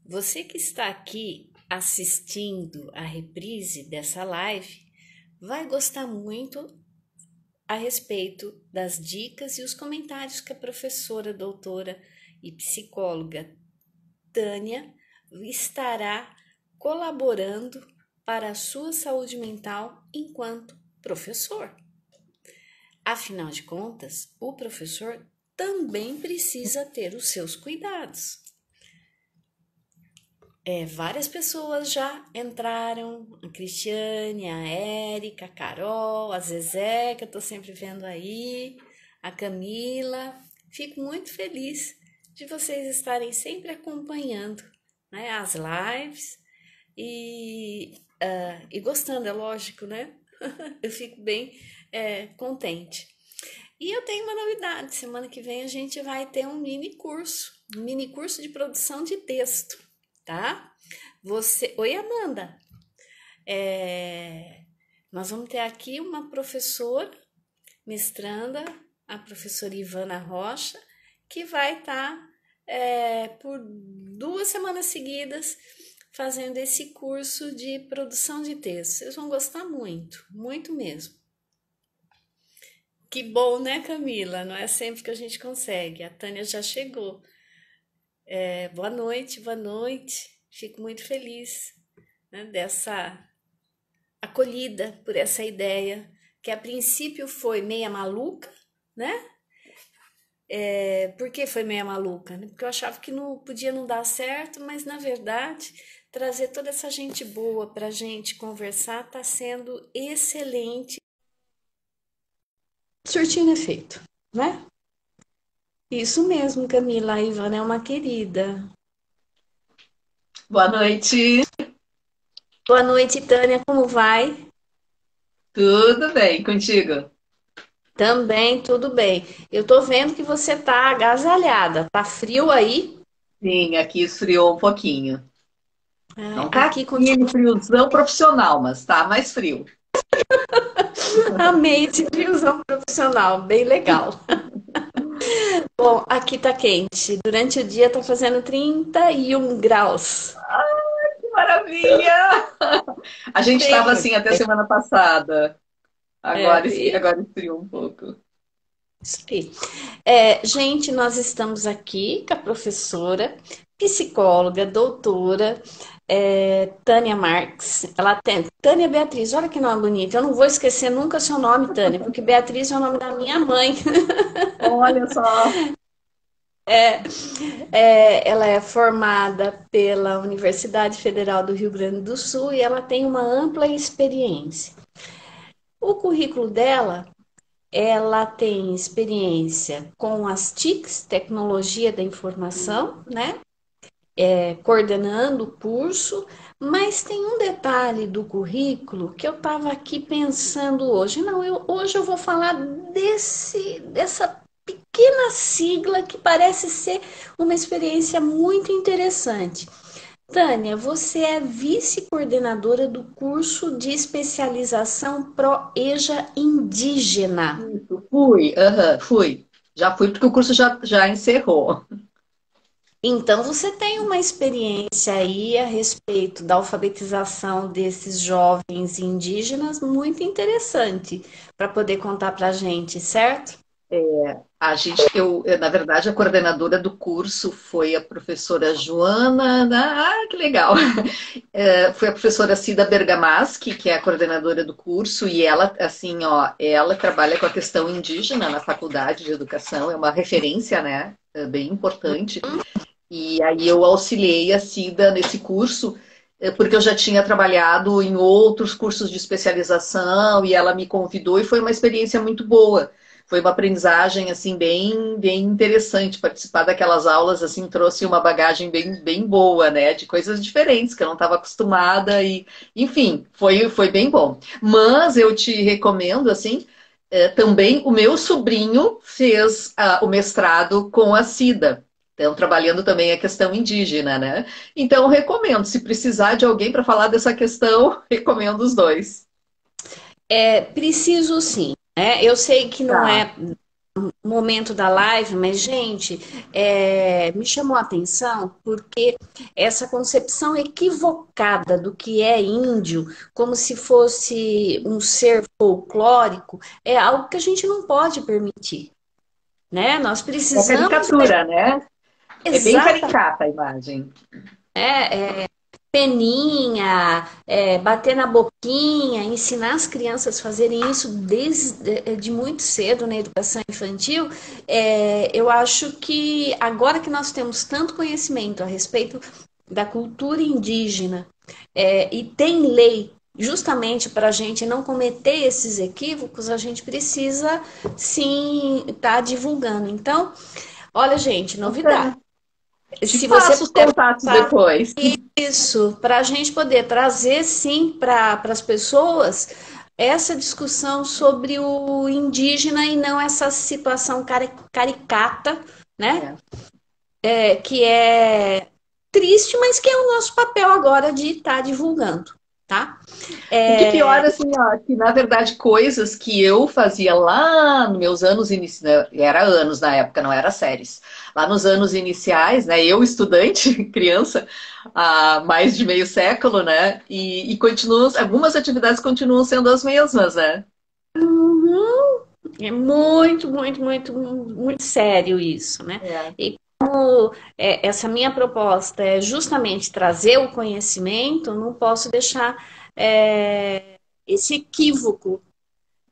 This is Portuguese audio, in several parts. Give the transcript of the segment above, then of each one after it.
Você que está aqui assistindo a reprise dessa live vai gostar muito a respeito das dicas e os comentários que a professora, doutora e psicóloga Tânia estará colaborando para a sua saúde mental enquanto professor. Afinal de contas, o professor também precisa ter os seus cuidados. Várias pessoas já entraram, a Cristiane, a Érica, a Carol, a Zezé, que eu tô sempre vendo aí, a Camila. Fico muito feliz de vocês estarem sempre acompanhando, né, as lives e gostando, é lógico, né? Eu fico bem contente. E eu tenho uma novidade, semana que vem a gente vai ter um mini curso de produção de texto. Tá? Oi, Amanda. Nós vamos ter aqui uma professora, mestranda, a professora Ivana Rocha, que vai estar por 2 semanas seguidas fazendo esse curso de produção de texto. Vocês vão gostar muito, muito mesmo. Que bom, né, Camila? Não é sempre que a gente consegue. A Tânia já chegou. Boa noite, boa noite. Fico muito feliz, né, dessa acolhida por essa ideia, que a princípio foi meia maluca, né? Por que foi meia maluca? Porque eu achava que não podia não dar certo, mas na verdade trazer toda essa gente boa para a gente conversar está sendo excelente. Surtindo efeito, né? Isso mesmo, Camila. A Ivana é uma querida. Boa noite. Boa noite, Tânia. Como vai? Tudo bem contigo? Também, tudo bem. Eu tô vendo que você tá agasalhada. Tá frio aí? Sim, aqui esfriou um pouquinho. Não tá Aqui aquele continua. friozão profissional, mas tá mais frio. Amei esse friozão profissional, bem legal. Bom, aqui tá quente. Durante o dia tá fazendo 31 graus. Que maravilha! A gente estava Tem. assim até semana passada. Agora, E agora esfriou um pouco. isso aí. Gente, nós estamos aqui com a professora, psicóloga, doutora, Tânia Marques. Ela tem. Tânia Beatriz, olha que nome bonito. Eu não vou esquecer nunca seu nome, Tânia, porque Beatriz é o nome da minha mãe. Olha só. Ela é formada pela Universidade Federal do Rio Grande do Sul e ela tem uma ampla experiência. O currículo dela, ela tem experiência com as TICs, Tecnologia da Informação, né? Coordenando o curso, mas tem um detalhe do currículo que eu estava aqui pensando hoje. Não, hoje eu vou falar dessa pequena sigla que parece ser uma experiência muito interessante. Tânia, você é vice-coordenadora do curso de especialização Proeja Indígena. Isso, fui, fui. Já fui porque o curso já encerrou. Então, você tem uma experiência aí a respeito da alfabetização desses jovens indígenas muito interessante para poder contar para a gente, certo? Na verdade, a coordenadora do curso foi a professora Joana. Que legal! Foi a professora Cida Bergamaschi, que é a coordenadora do curso, e ela, assim, ó, ela trabalha com a questão indígena na faculdade de educação, é uma referência, né? Bem importante. E aí eu auxiliei a Cida nesse curso, porque eu já tinha trabalhado em outros cursos de especialização e ela me convidou e foi uma experiência muito boa. Foi uma aprendizagem assim bem interessante participar daquelas aulas, assim trouxe uma bagagem bem boa, né, de coisas diferentes que eu não estava acostumada e, enfim, foi bem bom. Mas eu te recomendo assim, também o meu sobrinho fez o mestrado com a Cida. Então, trabalhando também a questão indígena, né? Então, recomendo. Se precisar de alguém para falar dessa questão, recomendo os dois. Preciso sim, né? Eu sei que não Tá. é. momento da live, mas, gente, me chamou a atenção porque essa concepção equivocada do que é índio, como se fosse um ser folclórico, é algo que a gente não pode permitir, né? Nós É precisamos caricatura, né? É bem exatamente caricata a imagem. peninha, bater na boquinha, ensinar as crianças a fazerem isso desde de muito cedo na educação infantil, eu acho que agora que nós temos tanto conhecimento a respeito da cultura indígena, e tem lei justamente para a gente não cometer esses equívocos, a gente precisa sim estar divulgando. Então, olha, gente, novidade. Bacana. Te Se você passo os puder contatos passar depois. isso, para a gente poder trazer, sim, para as pessoas essa discussão sobre o indígena e não essa situação caricata, né? É. Que é triste, mas que é o nosso papel agora de estar divulgando, tá? O que pior, assim, ó, que na verdade coisas que eu fazia lá nos meus anos iniciais, era anos na época, não era séries. Lá nos anos iniciais, né, eu estudante, criança, há mais de meio século, né, e continuam, algumas atividades continuam sendo as mesmas, né? Uhum. É muito, muito, muito, muito sério isso, né? É. E como essa minha proposta é justamente trazer o conhecimento, não posso deixar esse equívoco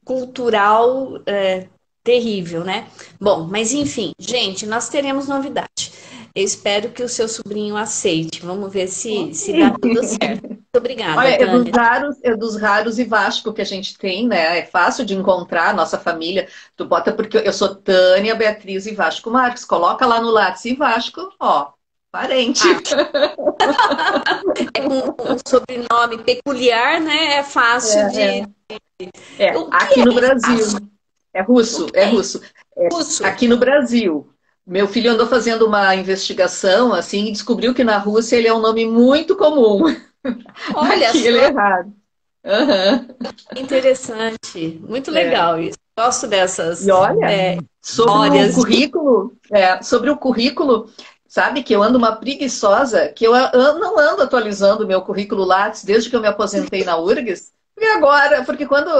cultural terrível, né? Bom, mas enfim, gente, nós teremos novidade. Eu espero que o seu sobrinho aceite. Vamos ver se dá tudo certo. Muito obrigada, Olha, Tânia. é dos raros e Vasco que a gente tem, né? É fácil de encontrar a nossa família. Tu bota porque eu sou Tânia, Beatriz e Vasco Marques. Coloca lá no Lattes e Vasco, ó, parente. Ah, com um sobrenome peculiar, né? É fácil É, de. O que aqui no é Brasil. fácil? É O russo, que é é russo. russo? Aqui no Brasil. Meu filho andou fazendo uma investigação assim e descobriu que na Rússia ele é um nome muito comum. Olha Aqui ele é só, errado. Aham. interessante. Muito É. legal isso. Gosto dessas E olha, histórias de. sobre o currículo, sabe que eu ando uma preguiçosa, que não ando atualizando o meu currículo Lattes desde que eu me aposentei na URGS. E agora, porque quando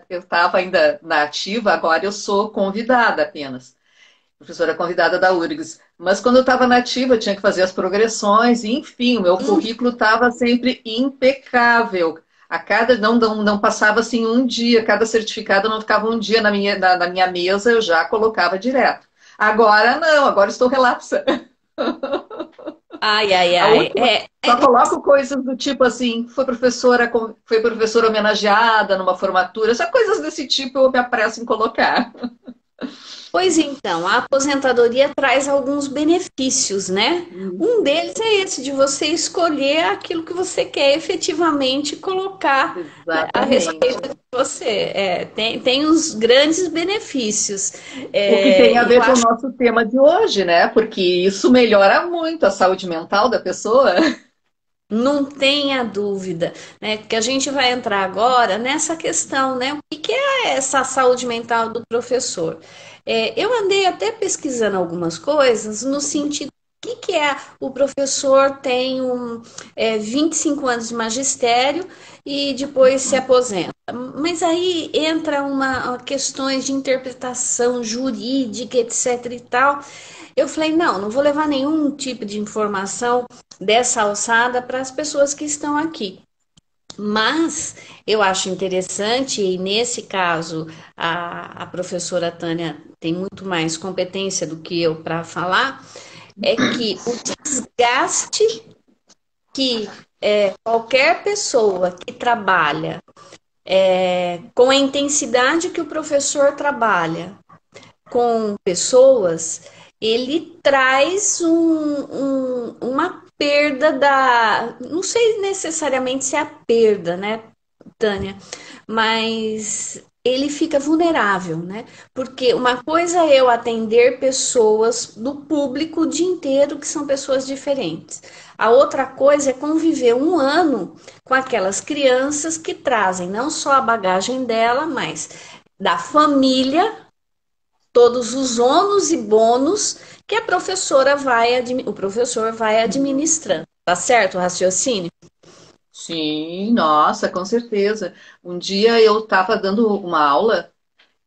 eu estava ainda na ativa, agora eu sou convidada apenas, professora convidada da URGS. Mas quando eu estava na ativa, eu tinha que fazer as progressões, e, enfim, o meu currículo estava sempre impecável. A cada não passava assim um dia, cada certificado não ficava um dia na minha mesa, eu já colocava direto. Agora não, agora estou relapsa. Ai, ai, A ai. última, só coloco coisas do tipo assim, foi professora homenageada numa formatura, só coisas desse tipo eu me apresso em colocar. Pois então, a aposentadoria traz alguns benefícios, né? Um deles é esse, de você escolher aquilo que você quer efetivamente colocar, né, a Exatamente. respeito de você. Tem os grandes benefícios. O que tem a E eu ver com o acho nosso tema de hoje, né? Porque isso melhora muito a saúde mental da pessoa. não tenha dúvida, né? Que a gente vai entrar agora nessa questão, né? O que é essa saúde mental do professor? Eu andei até pesquisando algumas coisas no sentido que é o professor tem 25 anos de magistério e depois se aposenta. Mas aí entra uma questões de interpretação jurídica, etc e tal. Eu falei, não, não vou levar nenhum tipo de informação dessa alçada para as pessoas que estão aqui. Mas eu acho interessante, e nesse caso a professora Tânia tem muito mais competência do que eu para falar, é que o desgaste que qualquer pessoa que trabalha com a intensidade que o professor trabalha com pessoas, ele traz uma perda da. Não sei necessariamente se é a perda, né, Tânia? Mas ele fica vulnerável, né? Porque uma coisa é eu atender pessoas do público o dia inteiro, que são pessoas diferentes. A outra coisa é conviver um ano com aquelas crianças que trazem não só a bagagem dela, mas da família todos os ônus e bônus que a professora vai, o professor vai administrando. Tá certo o raciocínio? Sim, nossa, com certeza. Um dia eu estava dando uma aula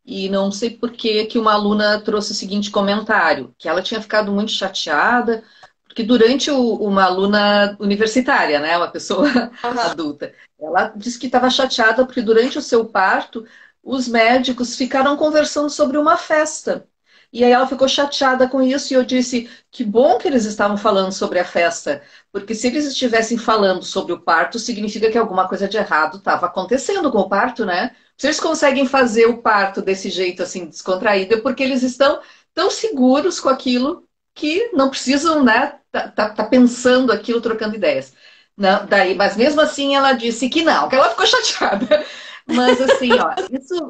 e não sei por que uma aluna trouxe o seguinte comentário, que ela tinha ficado muito chateada, porque durante uma aluna universitária, né, uma pessoa Aham. adulta, ela disse que estava chateada porque durante o seu parto os médicos ficaram conversando sobre uma festa. E aí ela ficou chateada com isso e eu disse que bom que eles estavam falando sobre a festa, porque se eles estivessem falando sobre o parto, significa que alguma coisa de errado estava acontecendo com o parto, né? Se eles conseguem fazer o parto desse jeito assim descontraído, é porque eles estão tão seguros com aquilo que não precisam, né, tá pensando aquilo, trocando ideias. Não, daí, mas mesmo assim ela disse que não, que ela ficou chateada. Mas assim, ó,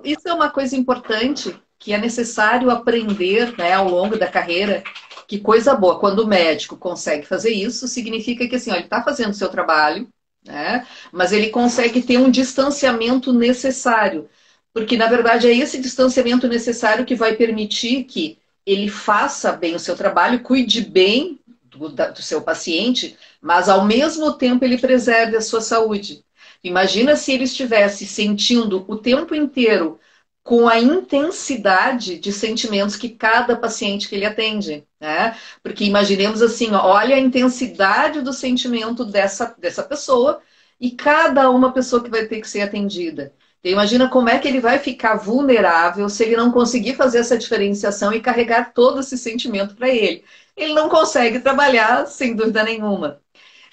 isso é uma coisa importante que é necessário aprender, né, ao longo da carreira. Que coisa boa, quando o médico consegue fazer isso, significa que assim, ó, ele está fazendo o seu trabalho, né, mas ele consegue ter um distanciamento necessário. Porque, na verdade, é esse distanciamento necessário que vai permitir que ele faça bem o seu trabalho, cuide bem do seu paciente, mas ao mesmo tempo ele preserve a sua saúde. Imagina se ele estivesse sentindo o tempo inteiro com a intensidade de sentimentos que cada paciente que ele atende, né? Porque imaginemos assim, olha a intensidade do sentimento dessa pessoa e cada uma pessoa que vai ter que ser atendida. Então, imagina como é que ele vai ficar vulnerável se ele não conseguir fazer essa diferenciação e carregar todo esse sentimento para ele. Ele não consegue trabalhar, sem dúvida nenhuma.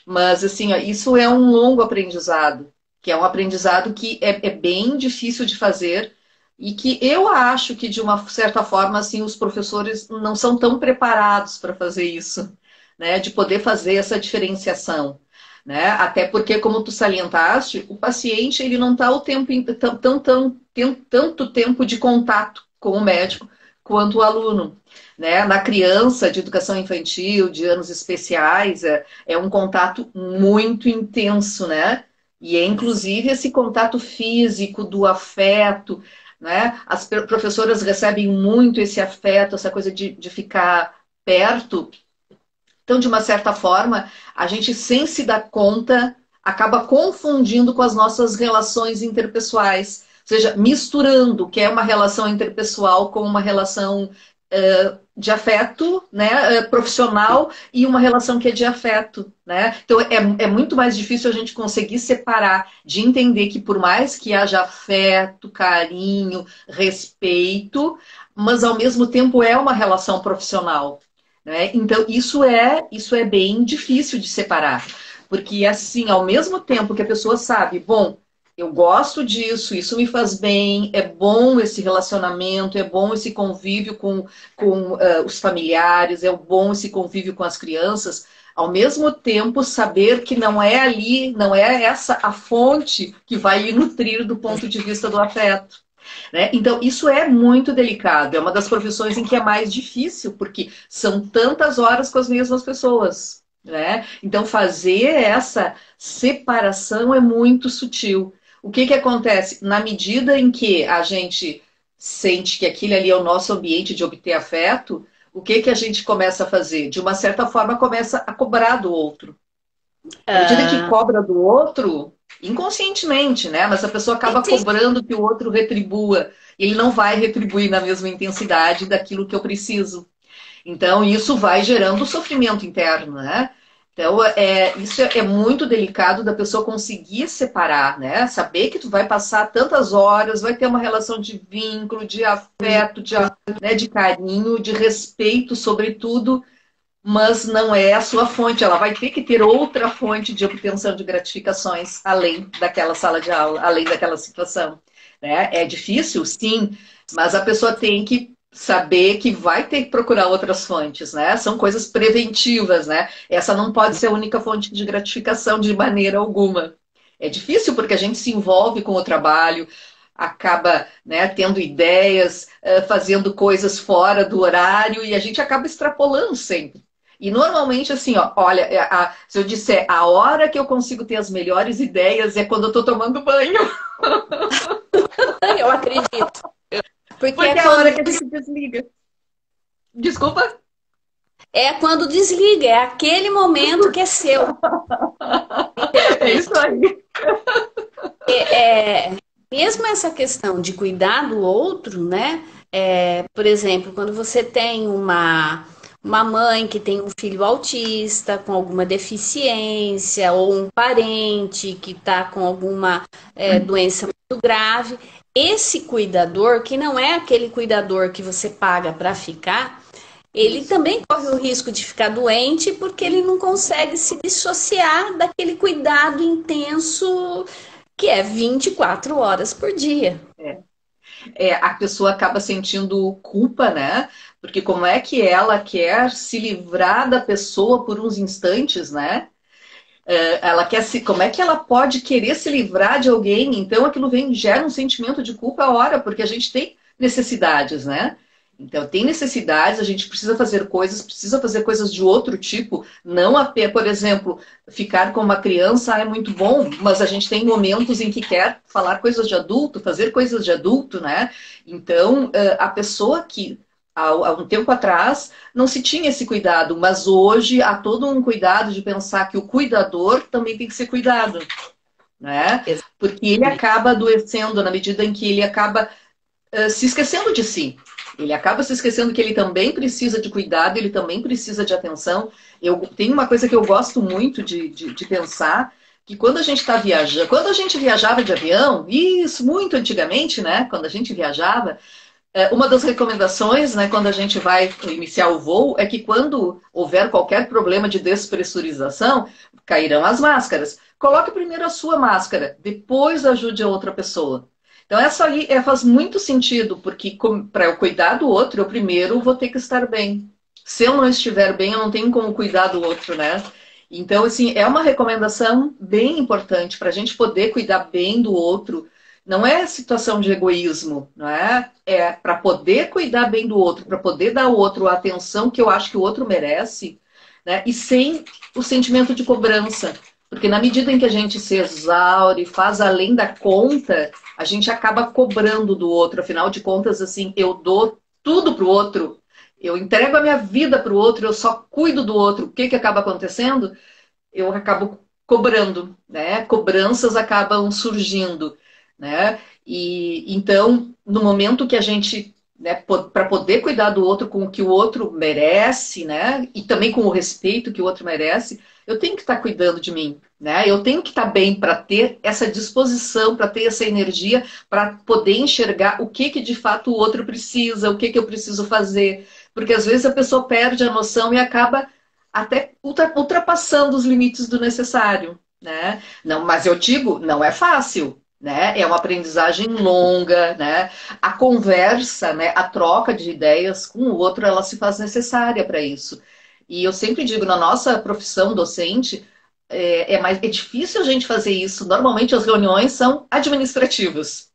Mas, assim, ó, isso é um longo aprendizado, que é um aprendizado que é bem difícil de fazer e que eu acho que, de uma certa forma, assim, os professores não são tão preparados para fazer isso, né? De poder fazer essa diferenciação, né? Até porque, como tu salientaste, o paciente ele não está o tempo tem tanto tempo de contato com o médico quanto o aluno, né? Na criança de educação infantil, de anos especiais, é um contato muito intenso, né? E é inclusive esse contato físico, do afeto, né? As professoras recebem muito esse afeto, essa coisa de ficar perto. Então, de uma certa forma, a gente, sem se dar conta, acaba confundindo com as nossas relações interpessoais. Ou seja, misturando o que é uma relação interpessoal com uma relação de afeto, né, profissional, e uma relação que é de afeto, né? Então é muito mais difícil a gente conseguir separar, de entender que por mais que haja afeto, carinho, respeito, mas ao mesmo tempo é uma relação profissional, né? Então isso é bem difícil de separar, porque assim, ao mesmo tempo que a pessoa sabe, bom, eu gosto disso, isso me faz bem, é bom esse relacionamento, é bom esse convívio com os familiares, é bom esse convívio com as crianças. Ao mesmo tempo, saber que não é ali, não é essa a fonte que vai lhe nutrir do ponto de vista do afeto, né? Então, isso é muito delicado, é uma das profissões em que é mais difícil, porque são tantas horas com as mesmas pessoas, né? Então, fazer essa separação é muito sutil. O que acontece? Na medida em que a gente sente que aquilo ali é o nosso ambiente de obter afeto, o que a gente começa a fazer? De uma certa forma, começa a cobrar do outro. À medida que Ah, cobra do outro, inconscientemente, né? Mas a pessoa acaba entendi. cobrando que o outro retribua. E ele não vai retribuir na mesma intensidade daquilo que eu preciso. Então, isso vai gerando sofrimento interno, né? Então, isso é muito delicado da pessoa conseguir separar, né? Saber que tu vai passar tantas horas, vai ter uma relação de vínculo, de afeto, né, de carinho, de respeito, sobretudo, mas não é a sua fonte. Ela vai ter que ter outra fonte de obtenção de gratificações além daquela sala de aula, além daquela situação, né? É difícil, sim, mas a pessoa tem que saber que vai ter que procurar outras fontes, né? São coisas preventivas, né? Essa não pode ser a única fonte de gratificação de maneira alguma. É difícil porque a gente se envolve com o trabalho, acaba, né, tendo ideias, fazendo coisas fora do horário e a gente acaba extrapolando sempre. E normalmente, assim, ó, olha, se eu disser a hora que eu consigo ter as melhores ideias é quando eu tô tomando banho. Eu acredito. Porque Porque é é a hora quando, que a gente desliga. Desculpa? é quando desliga, é aquele momento que é seu, É isso literalmente. aí. É, mesmo essa questão de cuidar do outro, né? Por exemplo, quando você tem uma mãe que tem um filho autista com alguma deficiência, ou um parente que está com alguma doença muito grave, esse cuidador, que não é aquele cuidador que você paga para ficar, ele Isso. também corre o risco de ficar doente porque ele não consegue se dissociar daquele cuidado intenso que é 24 horas por dia. A pessoa acaba sentindo culpa, né? Porque como é que ela quer se livrar da pessoa por uns instantes, né? Ela quer se, como é que ela pode querer se livrar de alguém? Então aquilo vem, gera um sentimento de culpa a hora, porque a gente tem necessidades, né? Então tem necessidades, a gente precisa fazer coisas de outro tipo, não apenas, por exemplo, ficar com uma criança é muito bom, mas a gente tem momentos em que quer falar coisas de adulto, fazer coisas de adulto, né? Então a pessoa que há um tempo atrás não se tinha esse cuidado, mas hoje há todo um cuidado de pensar que o cuidador também tem que ser cuidado, né? Porque ele acaba adoecendo na medida em que ele acaba se esquecendo de si. Ele acaba se esquecendo que ele também precisa de cuidado, ele também precisa de atenção. Eu tenho uma coisa que eu gosto muito de pensar, que quando a gente está viajando, quando a gente viajava de avião, isso muito antigamente, né? Quando a gente viajava, uma das recomendações, né, quando a gente vai iniciar o voo, é que quando houver qualquer problema de despressurização, cairão as máscaras. Coloque primeiro a sua máscara, depois ajude a outra pessoa. Então, essa aí faz muito sentido, porque para eu cuidar do outro, eu primeiro vou ter que estar bem. Se eu não estiver bem, eu não tenho como cuidar do outro, né? Então, assim, é uma recomendação bem importante para a gente poder cuidar bem do outro. Não é situação de egoísmo, não é? É para poder cuidar bem do outro, para poder dar ao outro a atenção que eu acho que o outro merece, né? E sem o sentimento de cobrança. Porque na medida em que a gente se exaure, faz além da conta, a gente acaba cobrando do outro. Afinal de contas, assim, eu dou tudo pro outro, eu entrego a minha vida pro outro, eu só cuido do outro. O que que acaba acontecendo? Eu acabo cobrando, né? Cobranças acabam surgindo, né? E então, no momento que a gente, né, para poder cuidar do outro com o que o outro merece, né? E também com o respeito que o outro merece, eu tenho que estar cuidando de mim, né? Eu tenho que estar bem para ter essa disposição, para ter essa energia, para poder enxergar o que de fato o outro precisa, o que eu preciso fazer, porque às vezes a pessoa perde a noção e acaba até ultrapassando os limites do necessário, né? Não, mas eu digo, não é fácil, né? É uma aprendizagem longa, né? A conversa, né? A troca de ideias com o outro, ela se faz necessária para isso. E eu sempre digo, na nossa profissão docente, é difícil a gente fazer isso. Normalmente as reuniões são administrativas.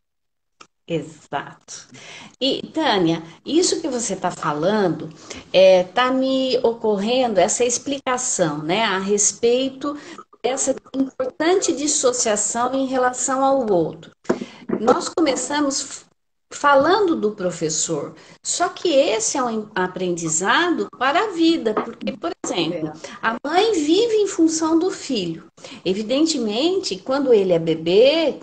Exato. E, Tânia, isso que você está falando está me ocorrendo essa explicação, né, a respeito dessa importante dissociação em relação ao outro. Nós começamos falando do professor, só que esse é um aprendizado para a vida, porque, por exemplo, É, a mãe vive em função do filho. Evidentemente, quando ele é bebê,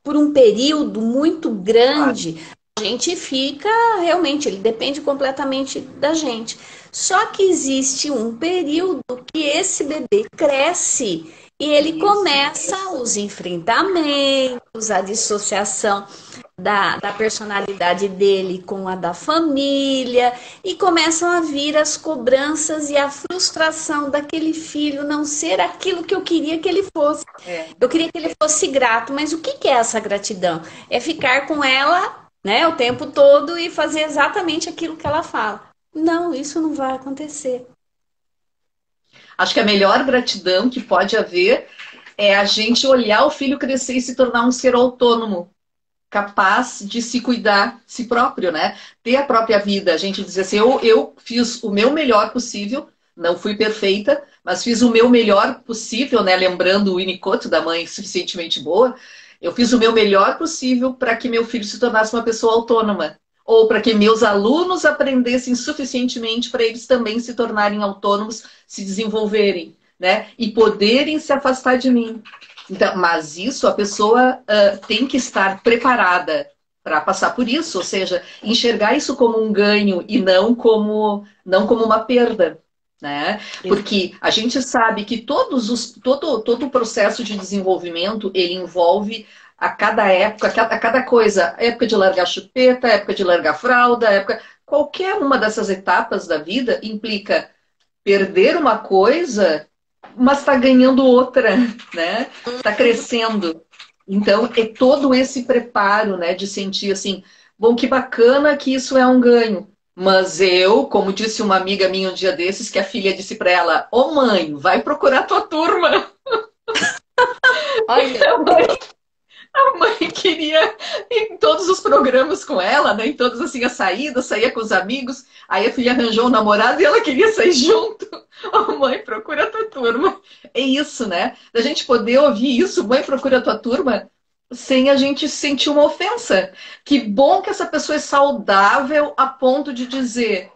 por um período muito claro. grande, a gente fica realmente, ele depende completamente da gente. Só que existe um período que esse bebê cresce e ele Isso. começa os enfrentamentos, a dissociação da personalidade dele com a da família, e começam a vir as cobranças e a frustração daquele filho não ser aquilo que eu queria que ele fosse. É. Eu queria que ele fosse grato, mas o que que é essa gratidão? É ficar com ela, né, o tempo todo e fazer exatamente aquilo que ela fala. Não, isso não vai acontecer. Acho que a melhor gratidão que pode haver é a gente olhar o filho crescer e se tornar um ser autônomo, capaz de se cuidar si próprio, né? Ter a própria vida. A gente dizer assim, eu fiz o meu melhor possível, não fui perfeita, mas fiz o meu melhor possível, né? Lembrando o Winnicott da mãe suficientemente boa. Eu fiz o meu melhor possível para que meu filho se tornasse uma pessoa autônoma. Ou para que meus alunos aprendessem suficientemente para eles também se tornarem autônomos, se desenvolverem, né? E poderem se afastar de mim. Então, mas isso a pessoa tem que estar preparada para passar por isso, ou seja, enxergar isso como um ganho e não como uma perda. Né? Porque a gente sabe que todo o processo de desenvolvimento ele envolve a cada época, a cada coisa, a época de largar chupeta, a época de largar fralda, qualquer uma dessas etapas da vida implica perder uma coisa, mas está ganhando outra, né? Está crescendo. Então, é todo esse preparo, né, de sentir assim, bom, que bacana que isso é um ganho. Mas eu, como disse uma amiga minha um dia desses, que a filha disse para ela, ô mãe, vai procurar tua turma. Olha, A mãe queria ir em todos os programas com ela, né? Em todas assim as saídas, saía com os amigos. Aí a filha arranjou um namorado e ela queria sair junto. Oh, mãe, procura a tua turma. É isso, né? Da gente poder ouvir isso, mãe, procura a tua turma, sem a gente sentir uma ofensa. Que bom que essa pessoa é saudável a ponto de dizer,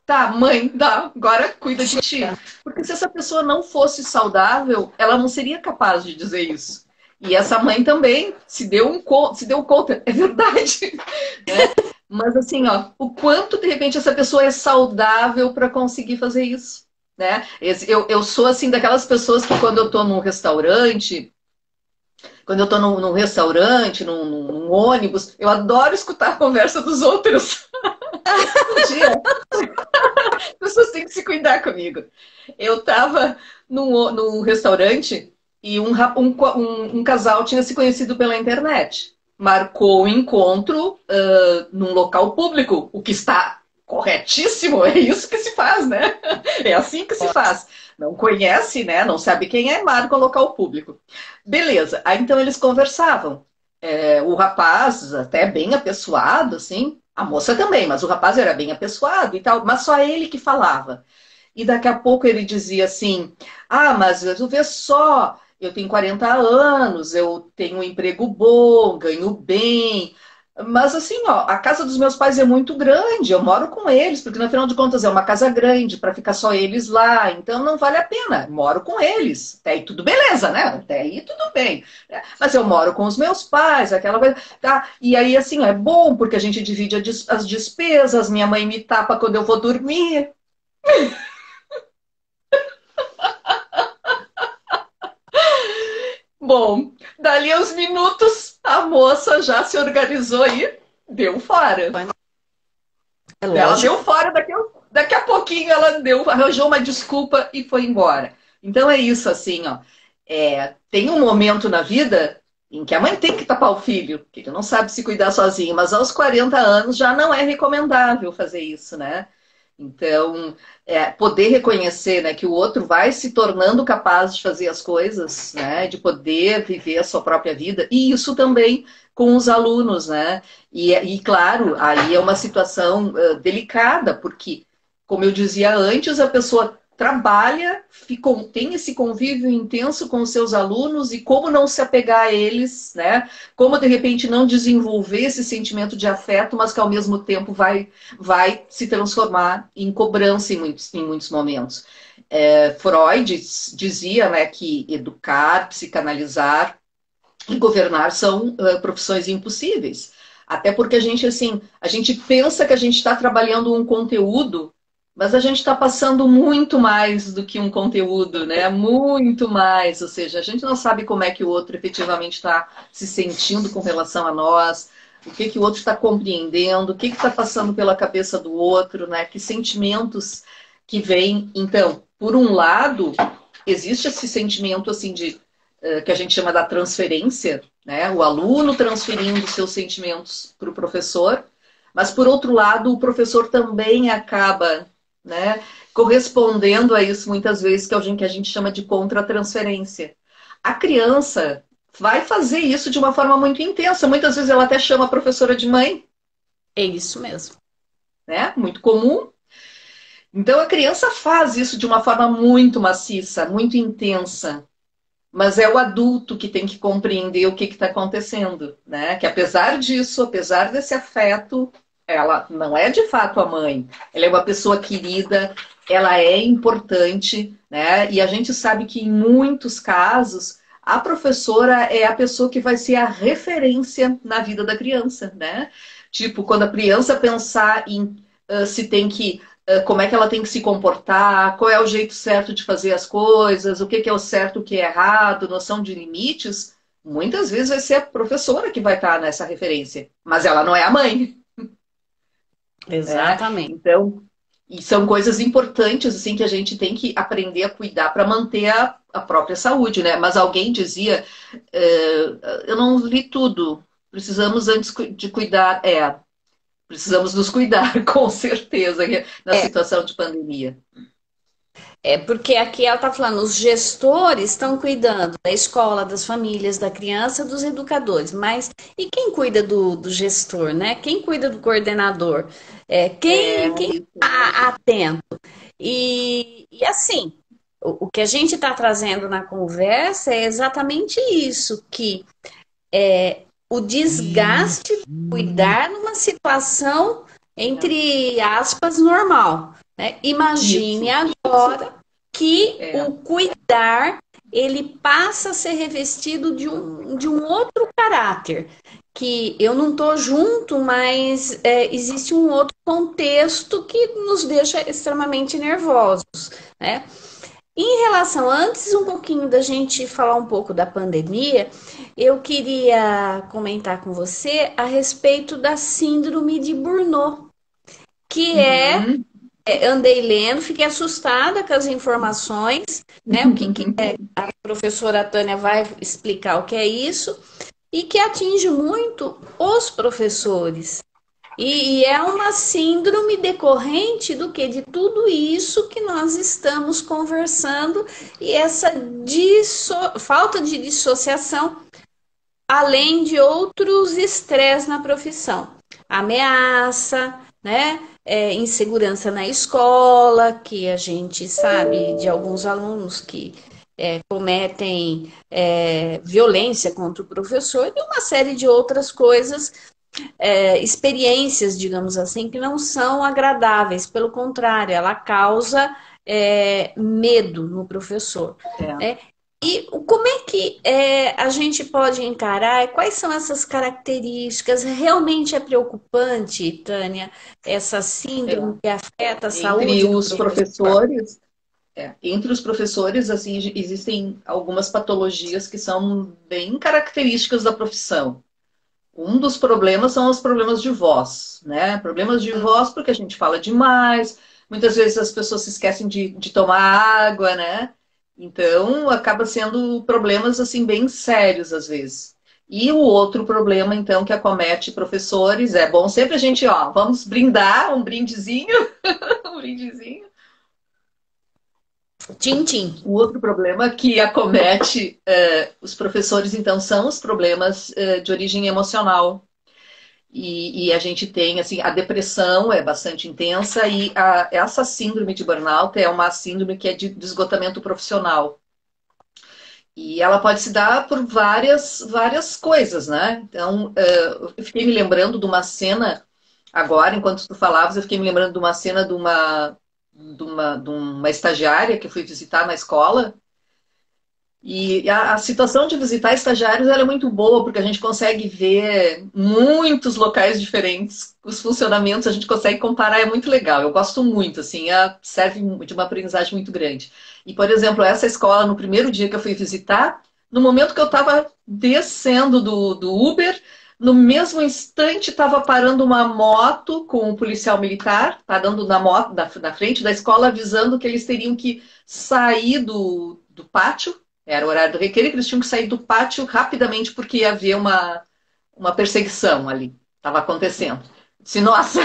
tá, mãe, dá, agora cuida de ti. Porque se essa pessoa não fosse saudável, ela não seria capaz de dizer isso. E essa mãe também se deu conta, é verdade. Né? Mas assim, ó, o quanto de repente essa pessoa é saudável para conseguir fazer isso. Né? Eu sou assim daquelas pessoas que quando eu estou num restaurante, num ônibus, eu adoro escutar a conversa dos outros. Um dia, as pessoas têm que se cuidar comigo. Eu estava num restaurante e um casal tinha se conhecido pela internet. Marcou o encontro num local público, o que está corretíssimo, é isso que se faz, né? É assim que se faz. Não conhece, né? Não sabe quem é, marca o local público. Beleza. Aí então eles conversavam. O rapaz, até bem apessoado, assim, a moça também, mas o rapaz era bem apessoado e tal, mas só ele que falava. E daqui a pouco ele dizia assim: ah, mas tu vê só, eu tenho 40 anos, eu tenho um emprego bom, ganho bem. Mas assim, ó, a casa dos meus pais é muito grande, eu moro com eles, porque no final de contas é uma casa grande para ficar só eles lá, então não vale a pena, moro com eles. Até aí tudo beleza, né? Até aí tudo bem. Mas eu moro com os meus pais, aquela coisa. Tá? E aí, assim, ó, é bom porque a gente divide as despesas, minha mãe me tapa quando eu vou dormir. Bom, dali a uns minutos, a moça já se organizou e deu fora. é Ela lógico. deu fora, daqui a pouquinho ela arranjou uma desculpa e foi embora. Então é isso, assim, ó. Tem um momento na vida em que a mãe tem que tapar o filho, que ele não sabe se cuidar sozinho, mas aos 40 anos já não é recomendável fazer isso, né? Então, poder reconhecer, né, que o outro vai se tornando capaz de fazer as coisas, né, de poder viver a sua própria vida, e isso também com os alunos, né? E claro, aí é uma situação delicada, porque, como eu dizia antes, a pessoa trabalha, tem esse convívio intenso com os seus alunos e como não se apegar a eles, né? Como de repente não desenvolver esse sentimento de afeto, mas que ao mesmo tempo vai se transformar em cobrança em muitos momentos. Freud dizia, né, que educar, psicanalizar e governar são profissões impossíveis. Até porque a gente pensa que a gente está trabalhando um conteúdo, mas a gente está passando muito mais do que um conteúdo, né? Muito mais. Ou seja, a gente não sabe como é que o outro efetivamente está se sentindo com relação a nós, o que, que o outro está compreendendo, o que está passando pela cabeça do outro, né? Que sentimentos que vêm. Então, por um lado, existe esse sentimento assim de que a gente chama da transferência, né? O aluno transferindo seus sentimentos para o professor, mas por outro lado, o professor também acaba, né, correspondendo a isso muitas vezes, que é o que a gente chama de contra-transferência. A criança vai fazer isso de uma forma muito intensa, muitas vezes ela até chama a professora de mãe, É isso mesmo. né? Muito comum. Então a criança faz isso de uma forma muito maciça, muito intensa. mas é o adulto que tem que compreender o que está acontecendo, né? Que apesar disso, apesar desse afeto, ela não é de fato a mãe. Ela é uma pessoa querida, ela é importante, né? E a gente sabe que em muitos casos a professora é a pessoa que vai ser a referência na vida da criança, né? Tipo, quando a criança pensar em se tem que como é que ela tem que se comportar, qual é o jeito certo de fazer as coisas, o que é o certo, o que é errado, noção de limites, muitas vezes vai ser a professora que vai estar nessa referência, mas ela não é a mãe, né? Exatamente. Então, e são coisas importantes assim que a gente tem que aprender a cuidar para manter a própria saúde, né? Mas alguém dizia, eu não li tudo, precisamos antes de cuidar, precisamos nos cuidar, com certeza, na É, situação de pandemia. porque aqui ela está falando, os gestores estão cuidando da escola, das famílias, da criança, dos educadores, mas e quem cuida do gestor, né? Quem cuida do coordenador? É, Quem isso. está atento? E assim, o que a gente está trazendo na conversa é exatamente isso, que o desgaste de cuidar numa situação, entre aspas, normal, né? Imagine Isso. agora que É. o cuidar ele passa a ser revestido de um outro caráter, que eu não estou junto, mas existe um outro contexto que nos deixa extremamente nervosos, né? Em relação, antes um pouquinho da gente falar um pouco da pandemia, eu queria comentar com você a respeito da síndrome de Burnout, que Uhum. andei lendo, fiquei assustada com as informações, né? O que é, a professora Tânia vai explicar o que é isso, e que atinge muito os professores. E é uma síndrome decorrente do que? De tudo isso que nós estamos conversando e essa falta de dissociação, além de outros estresses na profissão. Ameaça, né? Insegurança na escola, que a gente sabe de alguns alunos que cometem violência contra o professor e uma série de outras coisas, experiências, digamos assim, que não são agradáveis, pelo contrário, ela causa medo no professor. É. Né? E como é que a gente pode encarar? Quais são essas características? Realmente é preocupante, Tânia, essa É. síndrome que afeta a Entre saúde do os professor? professores, entre os professores, assim, existem algumas patologias que são bem características da profissão. Um dos problemas são os problemas de voz, né? Problemas de voz porque a gente fala demais, muitas vezes as pessoas se esquecem de tomar água, né? Então, acaba sendo problemas, assim, bem sérios às vezes. E o outro problema, então, que acomete professores, é bom sempre a gente, ó, vamos brindar, um brindezinho, um brindezinho. Tintim. O outro problema que acomete os professores, então, são os problemas de origem emocional. E a gente tem, assim, a depressão é bastante intensa e essa síndrome de burnout é uma síndrome que é de esgotamento profissional. E ela pode se dar por várias coisas, né? Então, eu fiquei me lembrando de uma cena, agora, enquanto tu falavas, eu fiquei me lembrando de uma cena de uma estagiária que eu fui visitar na escola. E a situação de visitar estagiários ela é muito boa, porque a gente consegue ver muitos locais diferentes, os funcionamentos, a gente consegue comparar, é muito legal. Eu gosto muito, assim, serve de uma aprendizagem muito grande. E, por exemplo, essa escola, no primeiro dia que eu fui visitar, no momento que eu estava descendo do Uber, no mesmo instante estava parando uma moto com um policial militar, parando na moto, na frente da escola, avisando que eles teriam que sair do pátio. Era o horário do recreio, que eles tinham que sair do pátio rapidamente porque ia haver uma perseguição ali. Estava acontecendo. Disse, nossa,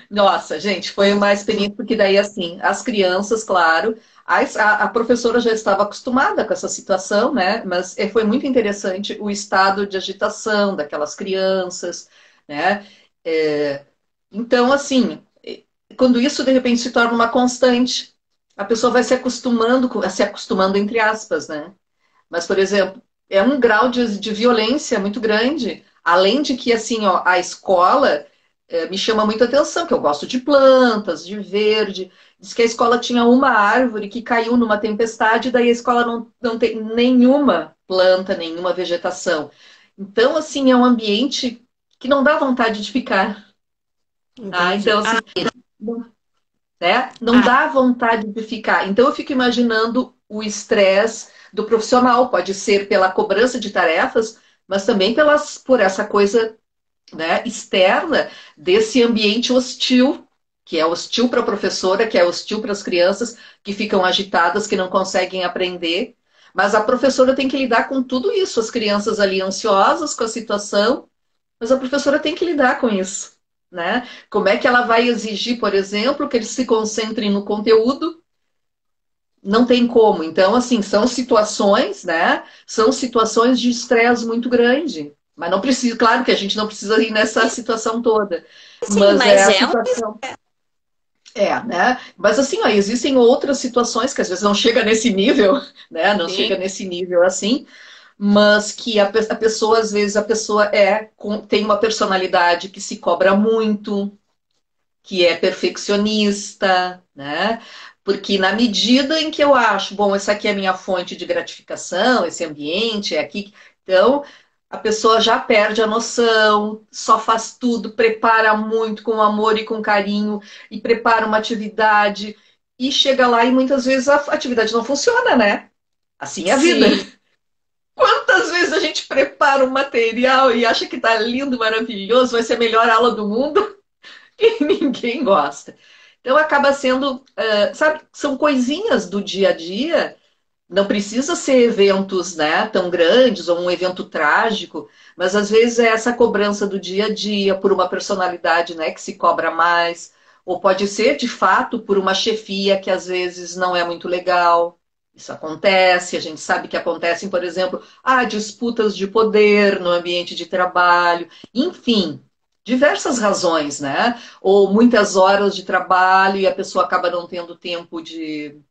nossa, gente, foi uma experiência, porque daí, assim, as crianças, claro, a professora já estava acostumada com essa situação, né? Mas foi muito interessante o estado de agitação daquelas crianças, né? Então, assim, quando isso de repente se torna uma constante, a pessoa vai se acostumando entre aspas, né? Mas, por exemplo, é um grau de violência muito grande. Além de que, assim, ó, a escola me chama muita atenção, que eu gosto de plantas, de verde. Diz que a escola tinha uma árvore que caiu numa tempestade, daí a escola não tem nenhuma planta, nenhuma vegetação. Então, assim, é um ambiente que não dá vontade de ficar. Ah, então, Entendi. assim, né? Não Ah, dá vontade de ficar. Então eu fico imaginando o estresse do profissional, pode ser pela cobrança de tarefas, mas também por essa coisa, né, externa desse ambiente hostil, que é hostil para a professora, que é hostil para as crianças que ficam agitadas, que não conseguem aprender. Mas a professora tem que lidar com tudo isso, as crianças ali ansiosas com a situação, mas a professora tem que lidar com isso, né? Como é que ela vai exigir, por exemplo, que eles se concentrem no conteúdo? Não tem como. Então, assim, são situações, né? São situações de estresse muito grande. Mas não precisa, claro que a gente não precisa ir nessa situação toda. sim, Mas é mas a é um. situação. É, né? Mas assim, ó, existem outras situações que às vezes não chega nesse nível, né? Não chega Sim, nesse nível assim, mas que a pessoa, às vezes, a pessoa tem uma personalidade que se cobra muito, que é perfeccionista, né? Porque na medida em que eu acho, bom, essa aqui é a minha fonte de gratificação, esse ambiente é aqui, então a pessoa já perde a noção, só faz tudo, prepara muito com amor e com carinho, e prepara uma atividade, e chega lá e muitas vezes a atividade não funciona, né? Assim é a vida. sim. Quantas vezes a gente prepara um material e acha que tá lindo, maravilhoso, vai ser a melhor aula do mundo e ninguém gosta. Então acaba sendo, sabe, são coisinhas do dia a dia, não precisa ser eventos, né, tão grandes ou um evento trágico, mas às vezes é essa cobrança do dia a dia por uma personalidade, né, que se cobra mais, ou pode ser de fato por uma chefia que às vezes não é muito legal. Isso acontece, a gente sabe que acontecem, por exemplo, disputas de poder no ambiente de trabalho, enfim, diversas razões, né? Ou muitas horas de trabalho e a pessoa acaba não tendo tempo de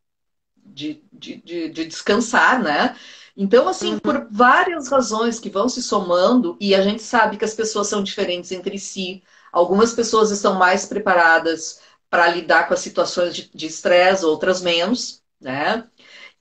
descansar, né? Então, assim, Uhum. por várias razões que vão se somando, e a gente sabe que as pessoas são diferentes entre si, algumas pessoas estão mais preparadas para lidar com as situações de estresse, outras menos, né?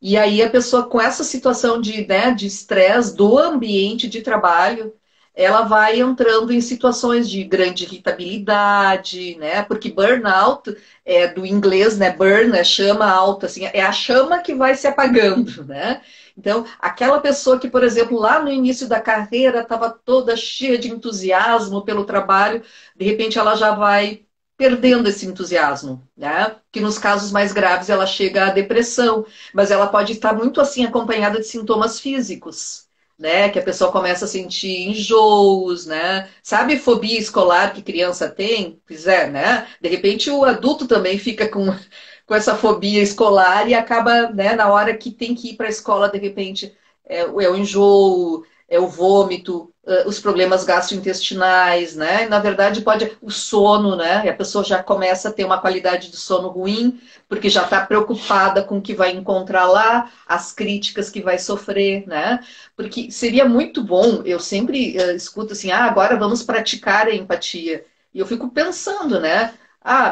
E aí a pessoa com essa situação de estresse do ambiente de trabalho, ela vai entrando em situações de grande irritabilidade, né? Porque burnout é do inglês, né? Burn é chama alta, assim, é a chama que vai se apagando, né? Então, aquela pessoa que, por exemplo, lá no início da carreira estava toda cheia de entusiasmo pelo trabalho, de repente ela já vai perdendo esse entusiasmo, né? Que nos casos mais graves ela chega à depressão, mas ela pode estar muito assim acompanhada de sintomas físicos, né? Que a pessoa começa a sentir enjoos, né? Sabe fobia escolar que criança tem? Pois é, né? De repente o adulto também fica com essa fobia escolar e acaba, né, na hora que tem que ir para a escola, de repente, é o enjoo, é o vômito, os problemas gastrointestinais, né? E, na verdade, pode o sono, né? E a pessoa já começa a ter uma qualidade de sono ruim, porque já está preocupada com o que vai encontrar lá, as críticas que vai sofrer, né? Porque seria muito bom, eu sempre escuto assim, agora vamos praticar a empatia. E eu fico pensando, né?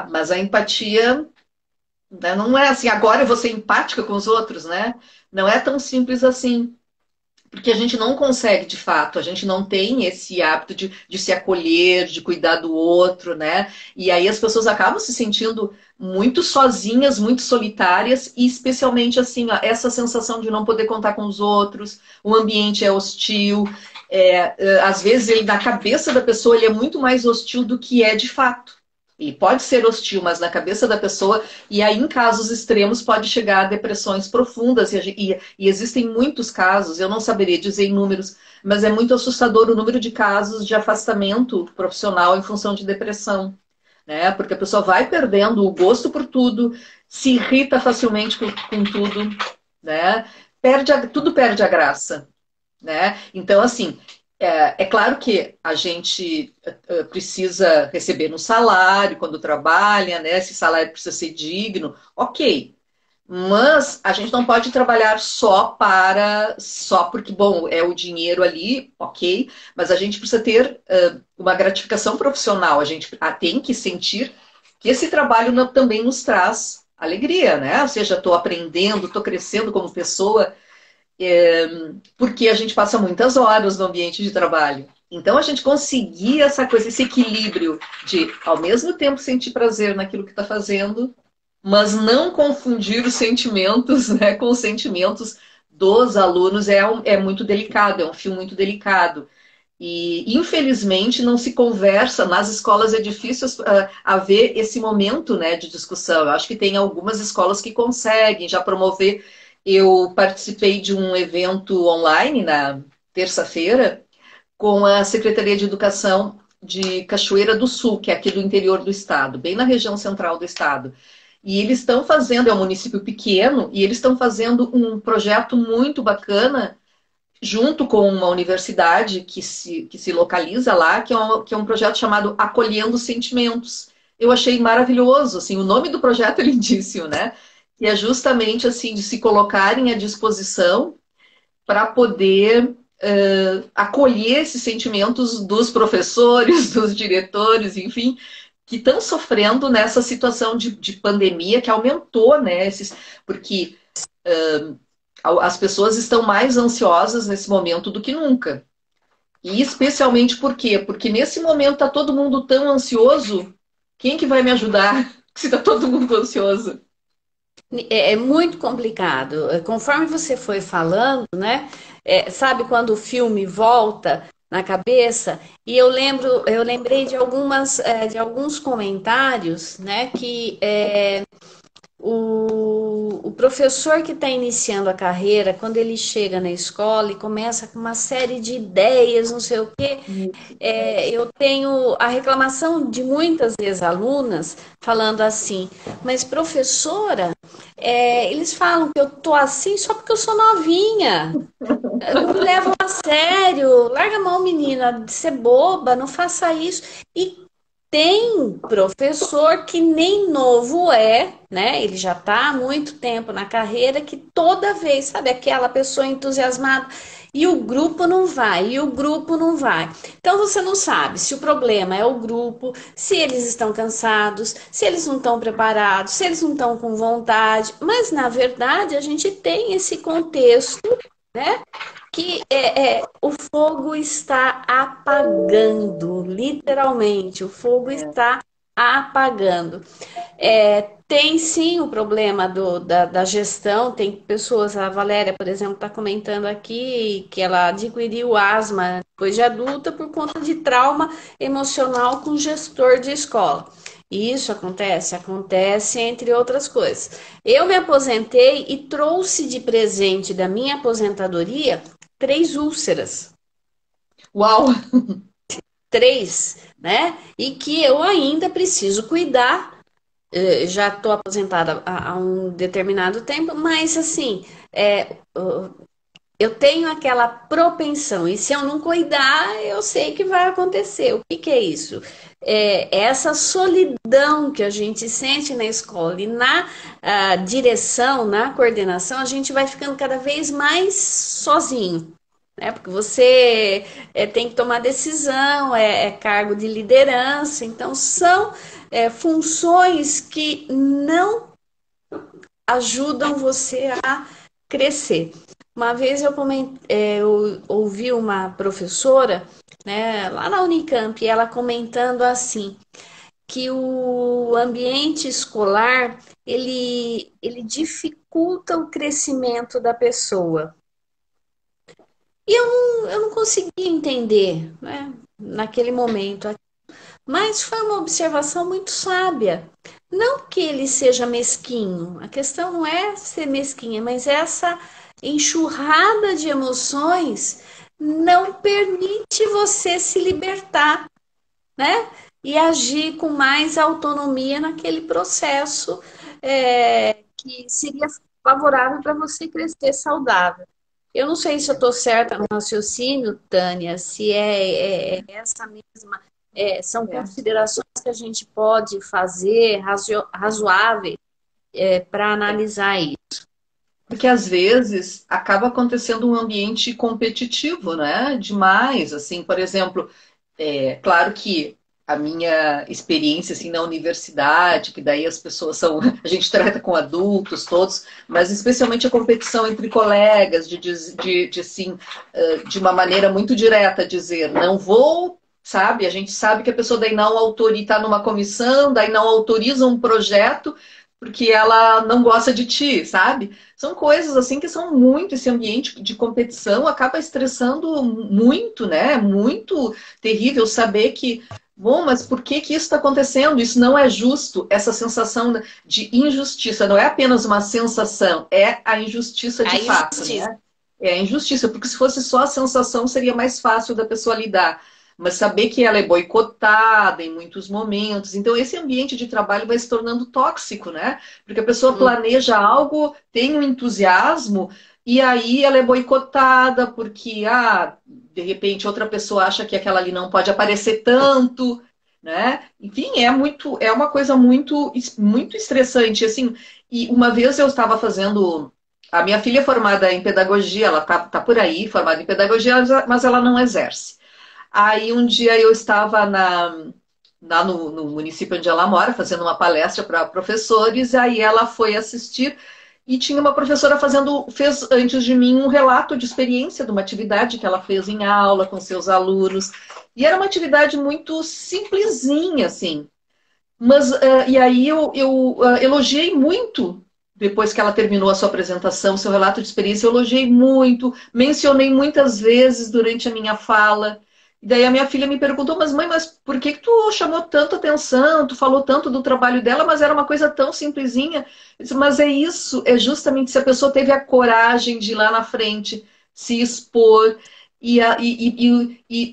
Mas a empatia, né, não é assim, agora eu vou ser empática com os outros, né? Não é tão simples assim. Porque a gente não consegue, de fato, a gente não tem esse hábito de se acolher, de cuidar do outro, né? E aí as pessoas acabam se sentindo muito sozinhas, muito solitárias, e especialmente assim, ó, essa sensação de não poder contar com os outros, o ambiente é hostil, às vezes ele, na cabeça da pessoa, ele é muito mais hostil do que é de fato. E pode ser hostil, mas na cabeça da pessoa, e aí em casos extremos pode chegar a depressões profundas, e existem muitos casos, eu não saberia dizer em números, mas é muito assustador o número de casos de afastamento profissional em função de depressão, né? Porque a pessoa vai perdendo o gosto por tudo, se irrita facilmente com tudo, né? Tudo perde a graça, né? Então, assim, é claro que a gente precisa receber um salário quando trabalha, né? Esse salário precisa ser digno, ok. Mas a gente não pode trabalhar só porque, bom, é o dinheiro ali, ok, mas a gente precisa ter uma gratificação profissional. A gente tem que sentir que esse trabalho também nos traz alegria, né? Ou seja, estou aprendendo, estou crescendo como pessoa, porque a gente passa muitas horas no ambiente de trabalho. Então, a gente conseguir essa coisa, esse equilíbrio de, ao mesmo tempo, sentir prazer naquilo que está fazendo, mas não confundir os sentimentos, né, com os sentimentos dos alunos é muito delicado, é um fio muito delicado. E, infelizmente, não se conversa, nas escolas é difícil haver esse momento, né, de discussão. Eu acho que tem algumas escolas que conseguem já promover. Eu participei de um evento online na terça-feira com a Secretaria de Educação de Cachoeira do Sul, que é aqui do interior do estado, bem na região central do estado. E eles estão fazendo, é um município pequeno, e eles estão fazendo um projeto muito bacana junto com uma universidade que se localiza lá, que é um projeto chamado Acolhendo Sentimentos. Eu achei maravilhoso, assim, o nome do projeto é lindíssimo, né? E é justamente assim de se colocarem à disposição para poder acolher esses sentimentos dos professores, dos diretores, enfim, que estão sofrendo nessa situação de pandemia que aumentou, né? Porque as pessoas estão mais ansiosas nesse momento do que nunca. E especialmente por quê? Porque nesse momento está todo mundo tão ansioso, quem que vai me ajudar se está todo mundo ansioso? É muito complicado. Conforme você foi falando, né? Sabe quando o filme volta na cabeça? E eu lembrei de de alguns comentários, né? Que o professor que está iniciando a carreira, quando ele chega na escola e começa com uma série de ideias, não sei o quê, eu tenho a reclamação de muitas ex-alunas falando assim, mas professora, eles falam que eu tô assim só porque eu sou novinha. Não me levam a sério. Larga a mão, menina, de ser boba, não faça isso. E tem professor que nem novo é, né? Ele já está há muito tempo na carreira, que toda vez, sabe, aquela pessoa entusiasmada, e o grupo não vai, e o grupo não vai. Então você não sabe se o problema é o grupo, se eles estão cansados, se eles não estão preparados, se eles não estão com vontade, mas na verdade a gente tem esse contexto, né? Que o fogo está apagando, literalmente, o fogo está apagando. Tem sim o problema da gestão, tem pessoas, a Valéria, por exemplo, está comentando aqui que ela adquiriu asma depois de adulta por conta de trauma emocional com gestor de escola. E isso acontece? Acontece entre outras coisas. Eu me aposentei e trouxe de presente da minha aposentadoria 3 úlceras. Uau! 3, né? E que eu ainda preciso cuidar. Já estou aposentada há um determinado tempo, mas assim, eu tenho aquela propensão, e se eu não cuidar, eu sei que vai acontecer. O que é isso? É essa solidão que a gente sente na escola e na direção, na coordenação, a gente vai ficando cada vez mais sozinho, né? Porque você tem que tomar decisão, é cargo de liderança, então são funções que não ajudam você a crescer. Uma vez eu ouvi uma professora, né, lá na Unicamp, ela comentando assim, que o ambiente escolar, ele dificulta o crescimento da pessoa. E eu não conseguia entender, né, naquele momento. Mas foi uma observação muito sábia. Não que ele seja mesquinho, a questão não é ser mesquinha, mas essa enxurrada de emoções não permite você se libertar, né? E agir com mais autonomia naquele processo que seria favorável para você crescer saudável. Eu não sei se eu estou certa no raciocínio, Tânia, se é essa mesma. São É. considerações que a gente pode fazer razoáveis para analisar isso. Porque às vezes acaba acontecendo um ambiente competitivo, né? Demais, assim, por exemplo, claro que a minha experiência assim na universidade, que daí as pessoas são, a gente trata com adultos todos, mas especialmente a competição entre colegas, de assim, de uma maneira muito direta dizer, não vou, sabe? A gente sabe que a pessoa daí não autoriza, está numa comissão, daí não autoriza um projeto porque ela não gosta de ti, sabe? São coisas assim que são muito, esse ambiente de competição acaba estressando muito, né? Muito terrível saber que, bom, mas por que que isso está acontecendo? Isso não é justo, essa sensação de injustiça, não é apenas uma sensação, é a injustiça A de fato, injustiça. né? É a injustiça, porque se fosse só a sensação seria mais fácil da pessoa lidar. Mas saber que ela é boicotada em muitos momentos. Então, esse ambiente de trabalho vai se tornando tóxico, né? Porque a pessoa planeja algo, tem um entusiasmo, e aí ela é boicotada porque, de repente, outra pessoa acha que aquela ali não pode aparecer tanto, né? Enfim, é uma coisa muito estressante, assim. E uma vez eu estava fazendo. A minha filha é formada em pedagogia, ela tá por aí, formada em pedagogia, mas ela não exerce. Aí um dia eu estava lá no município onde ela mora, fazendo uma palestra para professores, e aí ela foi assistir e tinha uma professora fez antes de mim um relato de experiência de uma atividade que ela fez em aula com seus alunos. E era uma atividade muito simplesinha, assim. Mas, e aí eu elogiei muito, depois que ela terminou a sua apresentação, seu relato de experiência, eu elogiei muito, mencionei muitas vezes durante a minha fala. E daí a minha filha me perguntou, mas mãe, mas por que que tu chamou tanto atenção, tu falou tanto do trabalho dela, mas era uma coisa tão simplesinha. Eu disse, mas é isso, é justamente se a pessoa teve a coragem de ir lá na frente, se expor, e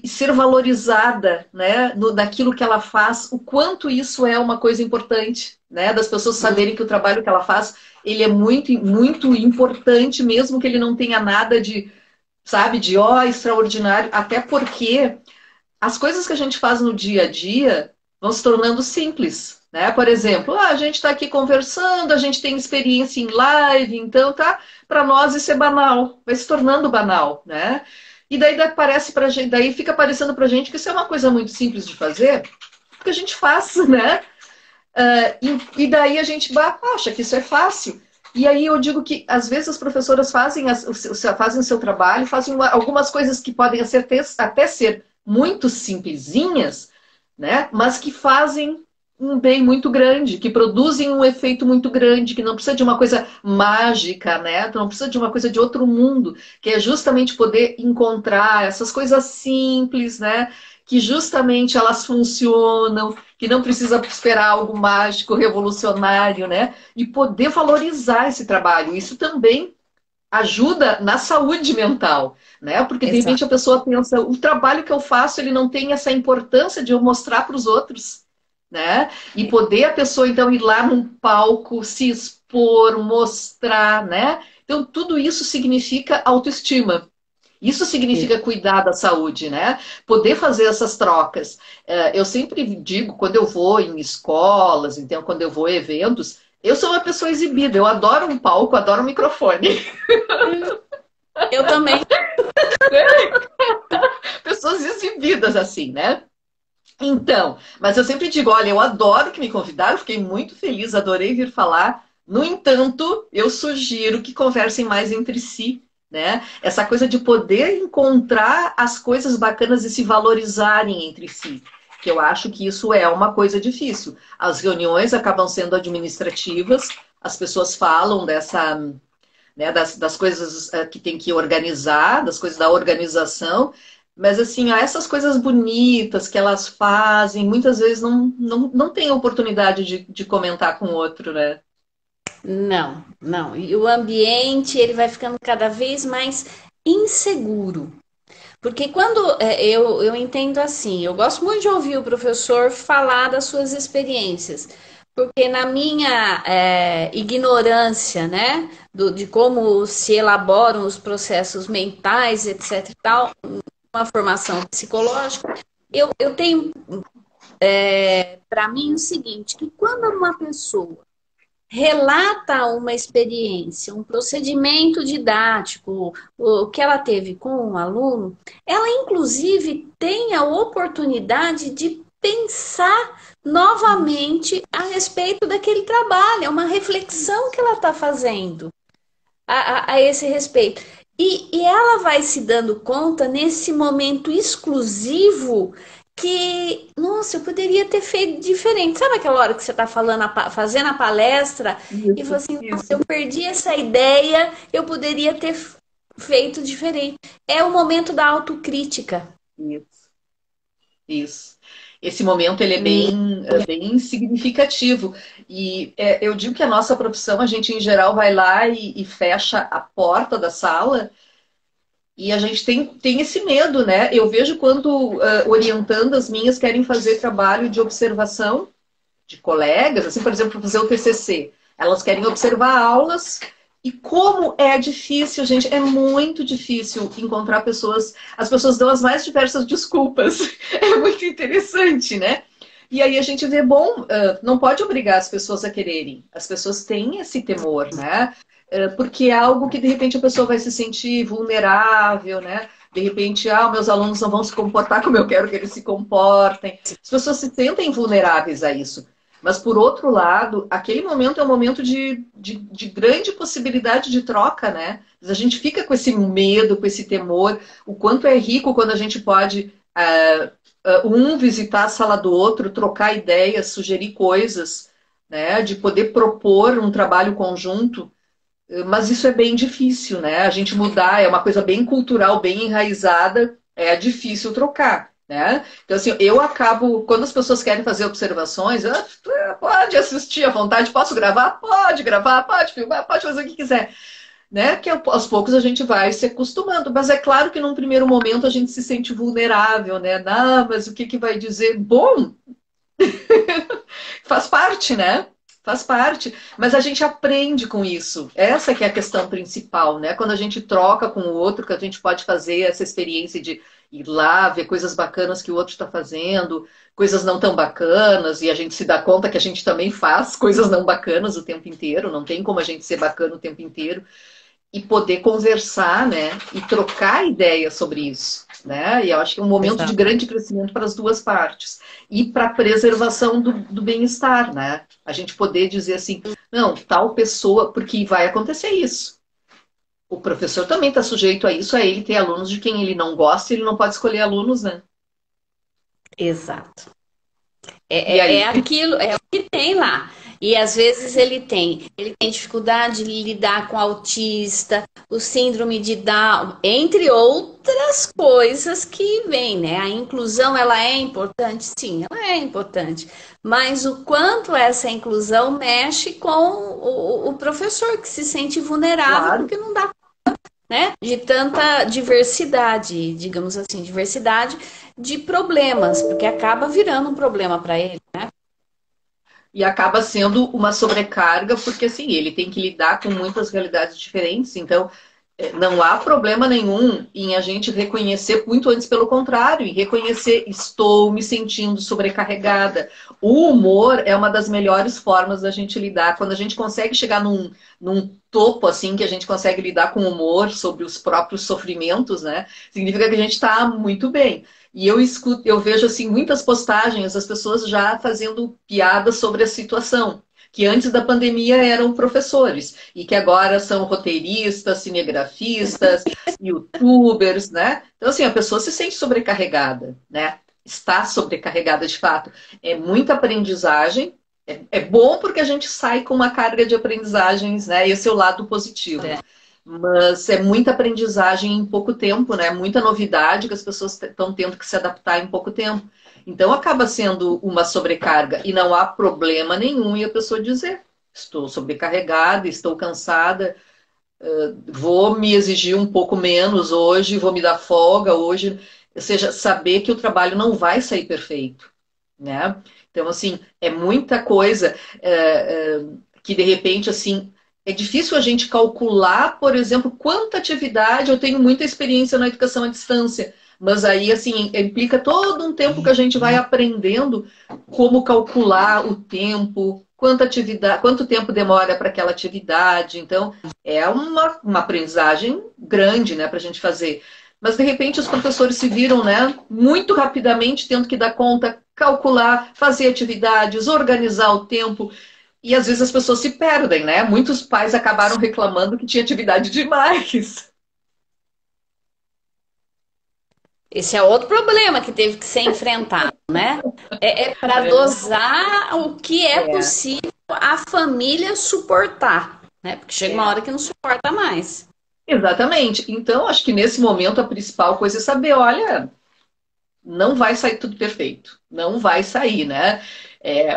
ser valorizada, né, naquilo que ela faz, o quanto isso é uma coisa importante, né, das pessoas saberem que o trabalho que ela faz, ele é muito, muito importante, mesmo que ele não tenha nada de, sabe, de extraordinário, até porque as coisas que a gente faz no dia a dia vão se tornando simples, né? Por exemplo, a gente está aqui conversando, a gente tem experiência em live, então tá, para nós isso é banal, vai se tornando banal, né? E daí parece pra gente, daí fica parecendo pra gente que isso é uma coisa muito simples de fazer, porque a gente faz, né? E daí a gente acha que isso é fácil. E aí eu digo que às vezes as professoras fazem o seu trabalho, fazem algumas coisas que podem até ser muito simplesinhas, né? Mas que fazem um bem muito grande, que produzem um efeito muito grande, que não precisa de uma coisa mágica, né? Não precisa de uma coisa de outro mundo, que é justamente poder encontrar essas coisas simples, né? Que justamente elas funcionam, que não precisa esperar algo mágico, revolucionário, né? E poder valorizar esse trabalho. Isso também ajuda na saúde mental, né? Porque de repente a Exato. pessoa pensa, o trabalho que eu faço, ele não tem essa importância de eu mostrar para os outros, né? E poder a pessoa então ir lá num palco, se expor, mostrar, né? Então tudo isso significa autoestima. Isso significa cuidar da saúde, né? Poder fazer essas trocas. Eu sempre digo, quando eu vou em escolas, então, quando eu vou em eventos, eu sou uma pessoa exibida, eu adoro um palco, adoro um microfone. Eu também. Pessoas exibidas assim, né? Então, mas eu sempre digo, olha, eu adoro que me convidaram, fiquei muito feliz, adorei vir falar. No entanto, eu sugiro que conversem mais entre si, né? Essa coisa de poder encontrar as coisas bacanas e se valorizarem entre si, que eu acho que isso é uma coisa difícil. As reuniões acabam sendo administrativas, as pessoas falam né, das coisas que tem que organizar, das coisas da organização, mas assim, essas coisas bonitas que elas fazem, muitas vezes não tem oportunidade de comentar com o outro, né? Não, não. E o ambiente ele vai ficando cada vez mais inseguro. Porque quando eu entendo assim, eu gosto muito de ouvir o professor falar das suas experiências, porque na minha ignorância, né, de como se elaboram os processos mentais, etc e tal, uma formação psicológica, eu tenho para mim o seguinte, que quando uma pessoa relata uma experiência, um procedimento didático, o que ela teve com um aluno, ela inclusive tem a oportunidade de pensar novamente a respeito daquele trabalho, é uma reflexão que ela está fazendo a esse respeito. E ela vai se dando conta nesse momento exclusivo que, nossa, eu poderia ter feito diferente. Sabe aquela hora que você está falando, fazendo a palestra e fala Isso, assim, nossa, isso, eu perdi essa ideia, eu poderia ter feito diferente. É o momento da autocrítica. isso, isso. Esse momento ele E é bem significativo. E eu digo que a nossa profissão, a gente em geral vai lá e fecha a porta da sala e a gente tem esse medo, né? Eu vejo quando orientandas minhas querem fazer trabalho de observação de colegas, assim, por exemplo, para fazer o TCC. Elas querem observar aulas e como é difícil, gente, é muito difícil encontrar pessoas. As pessoas dão as mais diversas desculpas. É muito interessante, né? E aí a gente vê, bom, não pode obrigar as pessoas a quererem. As pessoas têm esse temor, né? Porque é algo que de repente a pessoa vai se sentir vulnerável, né? De repente, meus alunos não vão se comportar como eu quero que eles se comportem. As pessoas se sentem vulneráveis a isso. Mas, por outro lado, aquele momento é um momento de grande possibilidade de troca, né? A gente fica com esse medo, com esse temor, o quanto é rico quando a gente pode um visitar a sala do outro, trocar ideias, sugerir coisas, né? De poder propor um trabalho conjunto. Mas isso é bem difícil, né? A gente mudar é uma coisa bem cultural, bem enraizada, é difícil trocar, né? Então, assim, eu acabo, quando as pessoas querem fazer observações, pode assistir à vontade, posso gravar, pode filmar, pode fazer o que quiser, né? Que aos poucos a gente vai se acostumando, mas é claro que num primeiro momento a gente se sente vulnerável, né? Mas o que que vai dizer? Bom, faz parte, né? Faz parte, mas a gente aprende com isso. Essa que é a questão principal, né? Quando a gente troca com o outro, que a gente pode fazer essa experiência de ir lá, ver coisas bacanas que o outro está fazendo, coisas não tão bacanas, e a gente se dá conta que a gente também faz coisas não bacanas o tempo inteiro, não tem como a gente ser bacana o tempo inteiro e poder conversar, né, e trocar ideias sobre isso, né? E eu acho que é um momento de exato. grande crescimento para as duas partes e para a preservação do bem-estar, né? A gente poder dizer assim, não, tal pessoa, porque vai acontecer isso. O professor também está sujeito a isso, a ele ter alunos de quem ele não gosta, ele não pode escolher alunos, né? Exato. E É aí? aquilo, é o que tem lá. E às vezes ele tem dificuldade de lidar com autista, o síndrome de Down, entre outras coisas que vêm, né? A inclusão, ela é importante? Sim, ela é importante. Mas o quanto essa inclusão mexe com o professor que se sente vulnerável Claro. porque não dá, né? De tanta diversidade, digamos assim, diversidade de problemas, porque acaba virando um problema para ele. E acaba sendo uma sobrecarga, porque assim, ele tem que lidar com muitas realidades diferentes, então não há problema nenhum em a gente reconhecer, muito antes pelo contrário, em reconhecer, estou me sentindo sobrecarregada. O humor é uma das melhores formas da gente lidar. Quando a gente consegue chegar num topo, assim, que a gente consegue lidar com humor sobre os próprios sofrimentos, né? Significa que a gente está muito bem. E eu vejo assim muitas postagens, as pessoas já fazendo piadas sobre a situação que antes da pandemia eram professores e que agora são roteiristas, cinegrafistas, youtubers, né? Então, assim, a pessoa se sente sobrecarregada, né? Está sobrecarregada de fato. É muita aprendizagem. É bom porque a gente sai com uma carga de aprendizagens, né? Esse é o lado positivo. É. Mas é muita aprendizagem em pouco tempo, né? Muita novidade que as pessoas estão tendo que se adaptar em pouco tempo. Então acaba sendo uma sobrecarga e não há problema nenhum em a pessoa dizer: estou sobrecarregada, estou cansada, vou me exigir um pouco menos hoje, vou me dar folga hoje. Ou seja, saber que o trabalho não vai sair perfeito, né? Então, assim, é muita coisa que de repente, assim, é difícil a gente calcular, por exemplo, quanta atividade eu tenho muita experiência na educação à distância. Mas aí, assim, implica todo um tempo que a gente vai aprendendo como calcular o tempo, quanta atividade, quanto tempo demora para aquela atividade. Então, é uma aprendizagem grande, né, para a gente fazer. Mas, de repente, os professores se viram, né, muito rapidamente tendo que dar conta, calcular, fazer atividades, organizar o tempo. E, às vezes, as pessoas se perdem, né? Muitos pais acabaram reclamando que tinha atividade demais. Esse é outro problema que teve que ser enfrentado, né? É para dosar o que é É, possível a família suportar, né? Porque chega uma é. hora que não suporta mais. Exatamente. Então, acho que nesse momento a principal coisa é saber, olha, não vai sair tudo perfeito. Não vai sair, né?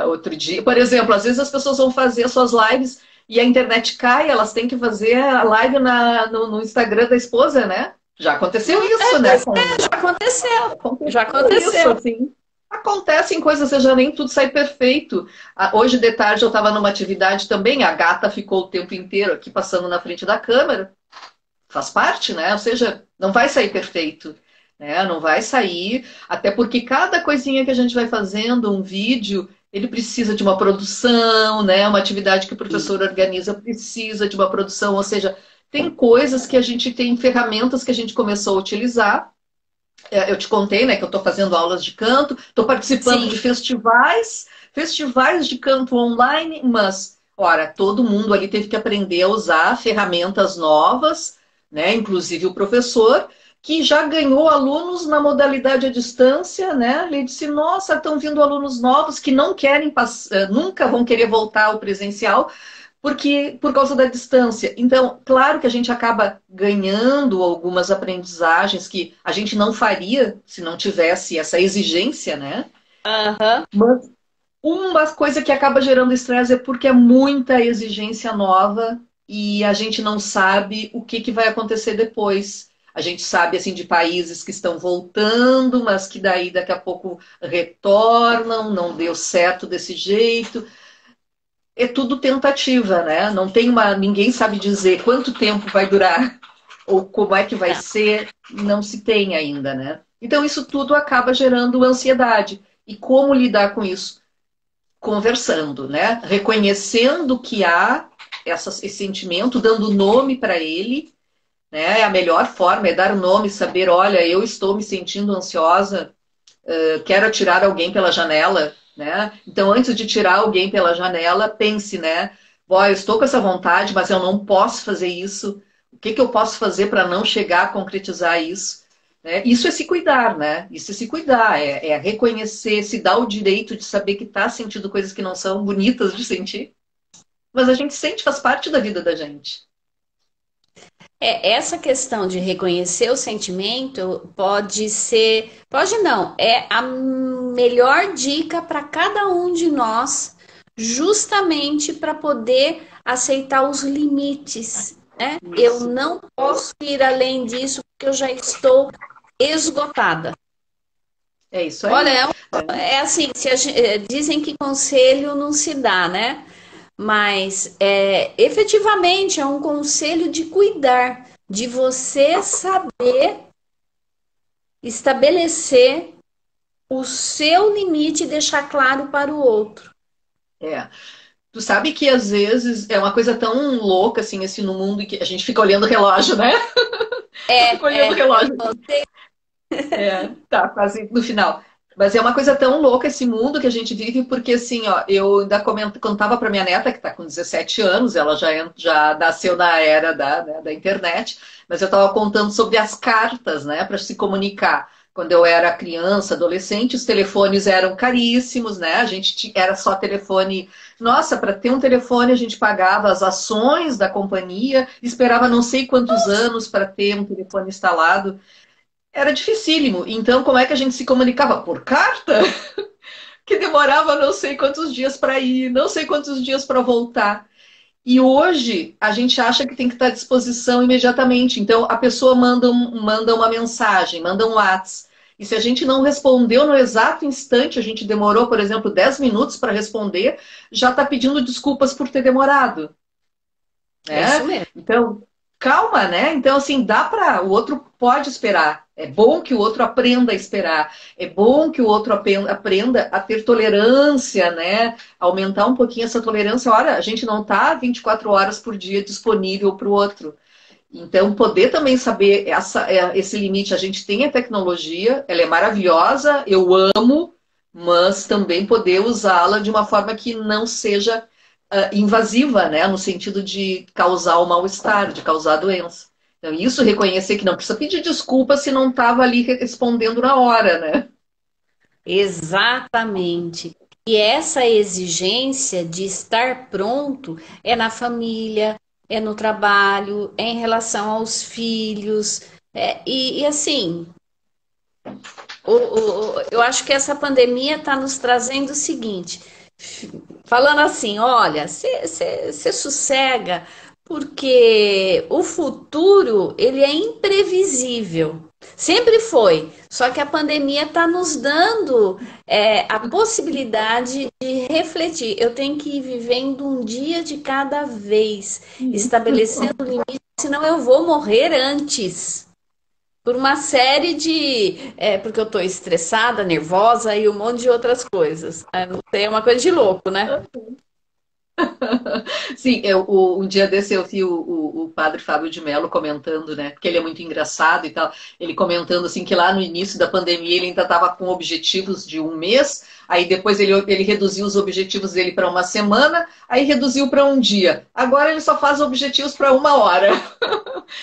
Outro dia, por exemplo, às vezes as pessoas vão fazer as suas lives e a internet cai, elas têm que fazer a live no Instagram da esposa, né? Já aconteceu isso, né? Já aconteceu, já Aconteceu isso, aconteceu. assim. Acontecem coisas, seja nem tudo sai perfeito. Hoje de tarde eu estava numa atividade também, a gata ficou o tempo inteiro aqui passando na frente da câmera. Faz parte, né? Ou seja, não vai sair perfeito, né? Não vai sair, até porque cada coisinha que a gente vai fazendo, um vídeo, ele precisa de uma produção, né? Uma atividade que o professor organiza precisa de uma produção, ou seja, tem coisas que a gente tem ferramentas que a gente começou a utilizar. Eu te contei, né, que eu estou fazendo aulas de canto, estou participando de Sim, festivais de canto online, mas, ora, todo mundo ali teve que aprender a usar ferramentas novas, né, inclusive o professor, que já ganhou alunos na modalidade à distância, né? Ele disse, nossa, estão vindo alunos novos que não querem, nunca vão querer voltar ao presencial, porque por causa da distância. Então, claro que a gente acaba ganhando algumas aprendizagens que a gente não faria se não tivesse essa exigência, né? aham. Mas uma coisa que acaba gerando estresse é porque é muita exigência nova e a gente não sabe o que vai acontecer depois. A gente sabe assim de países que estão voltando, mas que daí daqui a pouco retornam, não deu certo desse jeito. É tudo tentativa, né? Não tem ninguém sabe dizer quanto tempo vai durar ou como é que vai Não. ser, não se tem ainda, né? Então isso tudo acaba gerando ansiedade. E como lidar com isso? Conversando, né? Reconhecendo que há esse sentimento, dando nome para ele, né? A melhor forma é dar nome, saber, olha, eu estou me sentindo ansiosa, quero atirar alguém pela janela, né? Então, antes de tirar alguém pela janela, pense, né? Eu estou com essa vontade, mas eu não posso fazer isso. O que eu posso fazer para não chegar a concretizar isso? Né? Isso é se cuidar, né? Isso é se cuidar, é reconhecer, se dar o direito de saber que está sentindo coisas que não são bonitas de sentir, mas a gente sente, faz parte da vida da gente. Essa questão de reconhecer o sentimento pode ser, pode não, é a melhor dica para cada um de nós, justamente para poder aceitar os limites, né? Eu Isso. não posso ir além disso porque eu já estou esgotada. É isso Olha, aí. é assim, dizem que conselho não se dá, né? Mas efetivamente é um conselho de cuidar, de você saber estabelecer o seu limite e deixar claro para o outro. É. Tu sabe que às vezes é uma coisa tão louca assim, assim, no mundo que a gente fica olhando o relógio, né? Eu fico olhando o relógio. Tá quase no final. Mas é uma coisa tão louca esse mundo que a gente vive, porque assim, ó, eu ainda contava para minha neta, que está com 17 anos, ela já nasceu na era da internet, mas eu estava contando sobre as cartas, né, para se comunicar. Quando eu era criança, adolescente, os telefones eram caríssimos, né? A gente era só telefone. Nossa, para ter um telefone a gente pagava as ações da companhia, esperava não sei quantos anos para ter um telefone instalado. Era dificílimo. Então, como é que a gente se comunicava? Por carta? Que demorava não sei quantos dias para ir, não sei quantos dias para voltar. E hoje a gente acha que tem que estar à disposição imediatamente. Então, a pessoa manda uma mensagem, manda um WhatsApp. E se a gente não respondeu no exato instante, a gente demorou, por exemplo, 10 minutos para responder, já está pedindo desculpas por ter demorado. É isso Né? mesmo. Então, calma, né? Então, assim, dá para. O outro pode esperar. É bom que o outro aprenda a esperar. É bom que o outro aprenda a ter tolerância, né? Aumentar um pouquinho essa tolerância. Ora, a gente não está 24 horas por dia disponível para o outro. Então, poder também saber esse limite. A gente tem a tecnologia, ela é maravilhosa, eu amo, mas também poder usá-la de uma forma que não seja invasiva, né? No sentido de causar o mal-estar, de causar doença. Então, isso reconhecer que não precisa pedir desculpa se não estava ali respondendo na hora, né? Exatamente. E essa exigência de estar pronto é na família, é no trabalho, é em relação aos filhos. E assim, eu acho que essa pandemia está nos trazendo o seguinte, falando assim, olha, você sossega, porque o futuro ele é imprevisível. Sempre foi. Só que a pandemia está nos dando a possibilidade de refletir. Eu tenho que ir vivendo um dia de cada vez, estabelecendo limites, senão eu vou morrer antes. Por uma série de. Porque eu tô estressada, nervosa e um monte de outras coisas. Não sei, é uma coisa de louco, né? Sim, um dia desse eu vi o padre Fábio de Mello comentando, né? Porque ele é muito engraçado e tal. Ele comentando assim que lá no início da pandemia ele ainda estava com objetivos de um mês, aí depois ele reduziu os objetivos dele para uma semana, aí reduziu para um dia. Agora ele só faz objetivos para uma hora,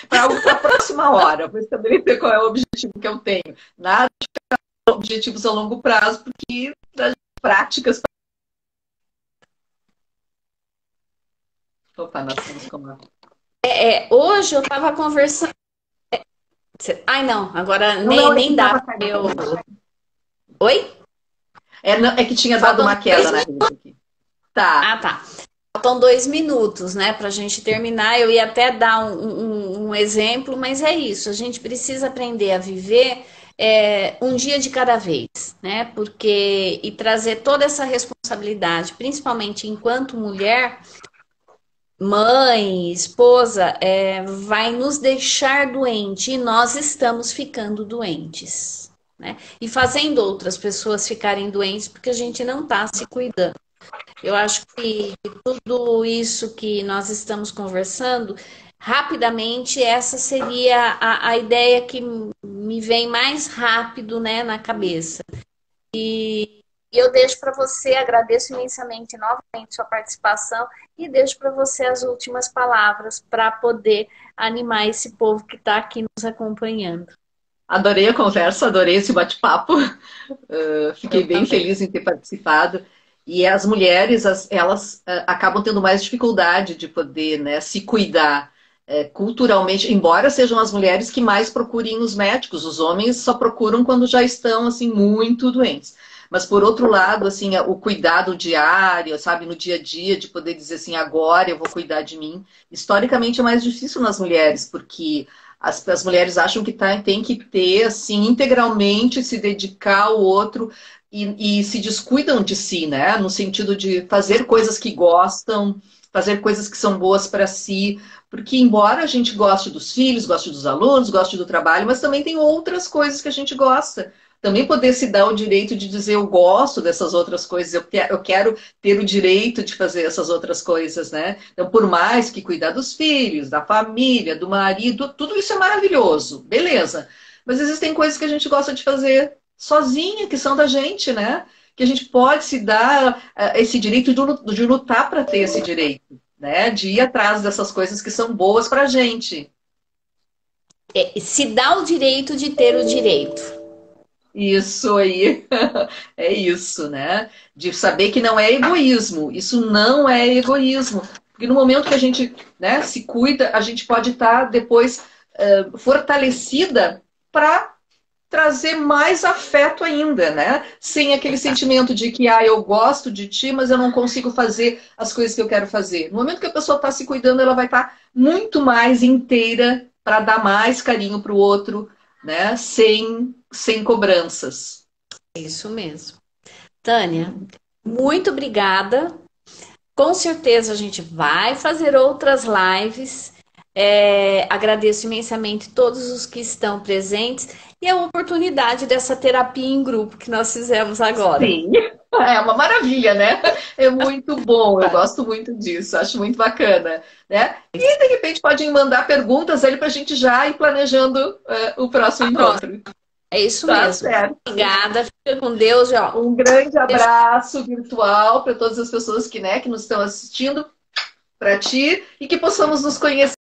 para a próxima hora. Vou estabelecer qual é o objetivo que eu tenho. Nada de objetivos a longo prazo, porque das práticas. Opa, nós estamos com uma. Hoje eu tava conversando. Ai, não, agora Não, nem, não, é que nem dá. estava Eu... caindo. Oi? É que tinha dado Faltam uma dois queda na minutos. rede aqui. Tá. Ah, tá. Faltam 2 minutos, né, pra gente terminar. Eu ia até dar um exemplo, mas é isso. A gente precisa aprender a viver um dia de cada vez, né? Porque e trazer toda essa responsabilidade, principalmente enquanto mulher, mãe, esposa, vai nos deixar doente e nós estamos ficando doentes, né? E fazendo outras pessoas ficarem doentes porque a gente não está se cuidando. Eu acho que tudo isso que nós estamos conversando, rapidamente, essa seria a ideia que me vem mais rápido, né, na cabeça. E eu deixo para você, agradeço imensamente novamente sua participação e deixo para você as últimas palavras para poder animar esse povo que está aqui nos acompanhando. Adorei a conversa, adorei esse bate-papo. Fiquei Eu bem também. feliz em ter participado. E as mulheres, elas acabam tendo mais dificuldade de poder, né, se cuidar culturalmente, embora sejam as mulheres que mais procurem os médicos. Os homens só procuram quando já estão assim muito doentes. Mas por outro lado, assim, o cuidado diário, sabe, no dia a dia, de poder dizer assim, agora eu vou cuidar de mim, historicamente é mais difícil nas mulheres, porque as mulheres acham que tem que ter, assim, integralmente se dedicar ao outro e se descuidam de si, né? No sentido de fazer coisas que gostam, fazer coisas que são boas para si, porque embora a gente goste dos filhos, goste dos alunos, goste do trabalho, mas também tem outras coisas que a gente gosta. Também poder se dar o direito de dizer eu gosto dessas outras coisas, eu quero ter o direito de fazer essas outras coisas, né? Então, por mais que cuidar dos filhos, da família, do marido, tudo isso é maravilhoso, beleza. Mas existem coisas que a gente gosta de fazer sozinha, que são da gente, né? Que a gente pode se dar esse direito de lutar para ter esse direito, né? De ir atrás dessas coisas que são boas para a gente. Se dá o direito de ter o direito. Isso aí, é isso, né? De saber que não é egoísmo. Isso não é egoísmo. Porque no momento que a gente, né, se cuida, a gente pode estar depois fortalecida para trazer mais afeto ainda, né? Sem aquele sentimento de que, eu gosto de ti, mas eu não consigo fazer as coisas que eu quero fazer. No momento que a pessoa está se cuidando, ela vai estar muito mais inteira para dar mais carinho para o outro, né? Sem cobranças. Isso mesmo. Tânia, muito obrigada. Com certeza a gente vai fazer outras lives. Agradeço imensamente todos os que estão presentes e a oportunidade dessa terapia em grupo que nós fizemos agora. Sim, é uma maravilha, né? É muito bom, eu gosto muito disso, acho muito bacana, né? E de repente podem mandar perguntas aí para a gente já ir planejando o próximo A próxima. encontro. É isso Tá mesmo. certo. Obrigada, fica com Deus e ó, Um grande abraço virtual para todas as pessoas que nos estão assistindo, para ti, e que possamos nos conhecer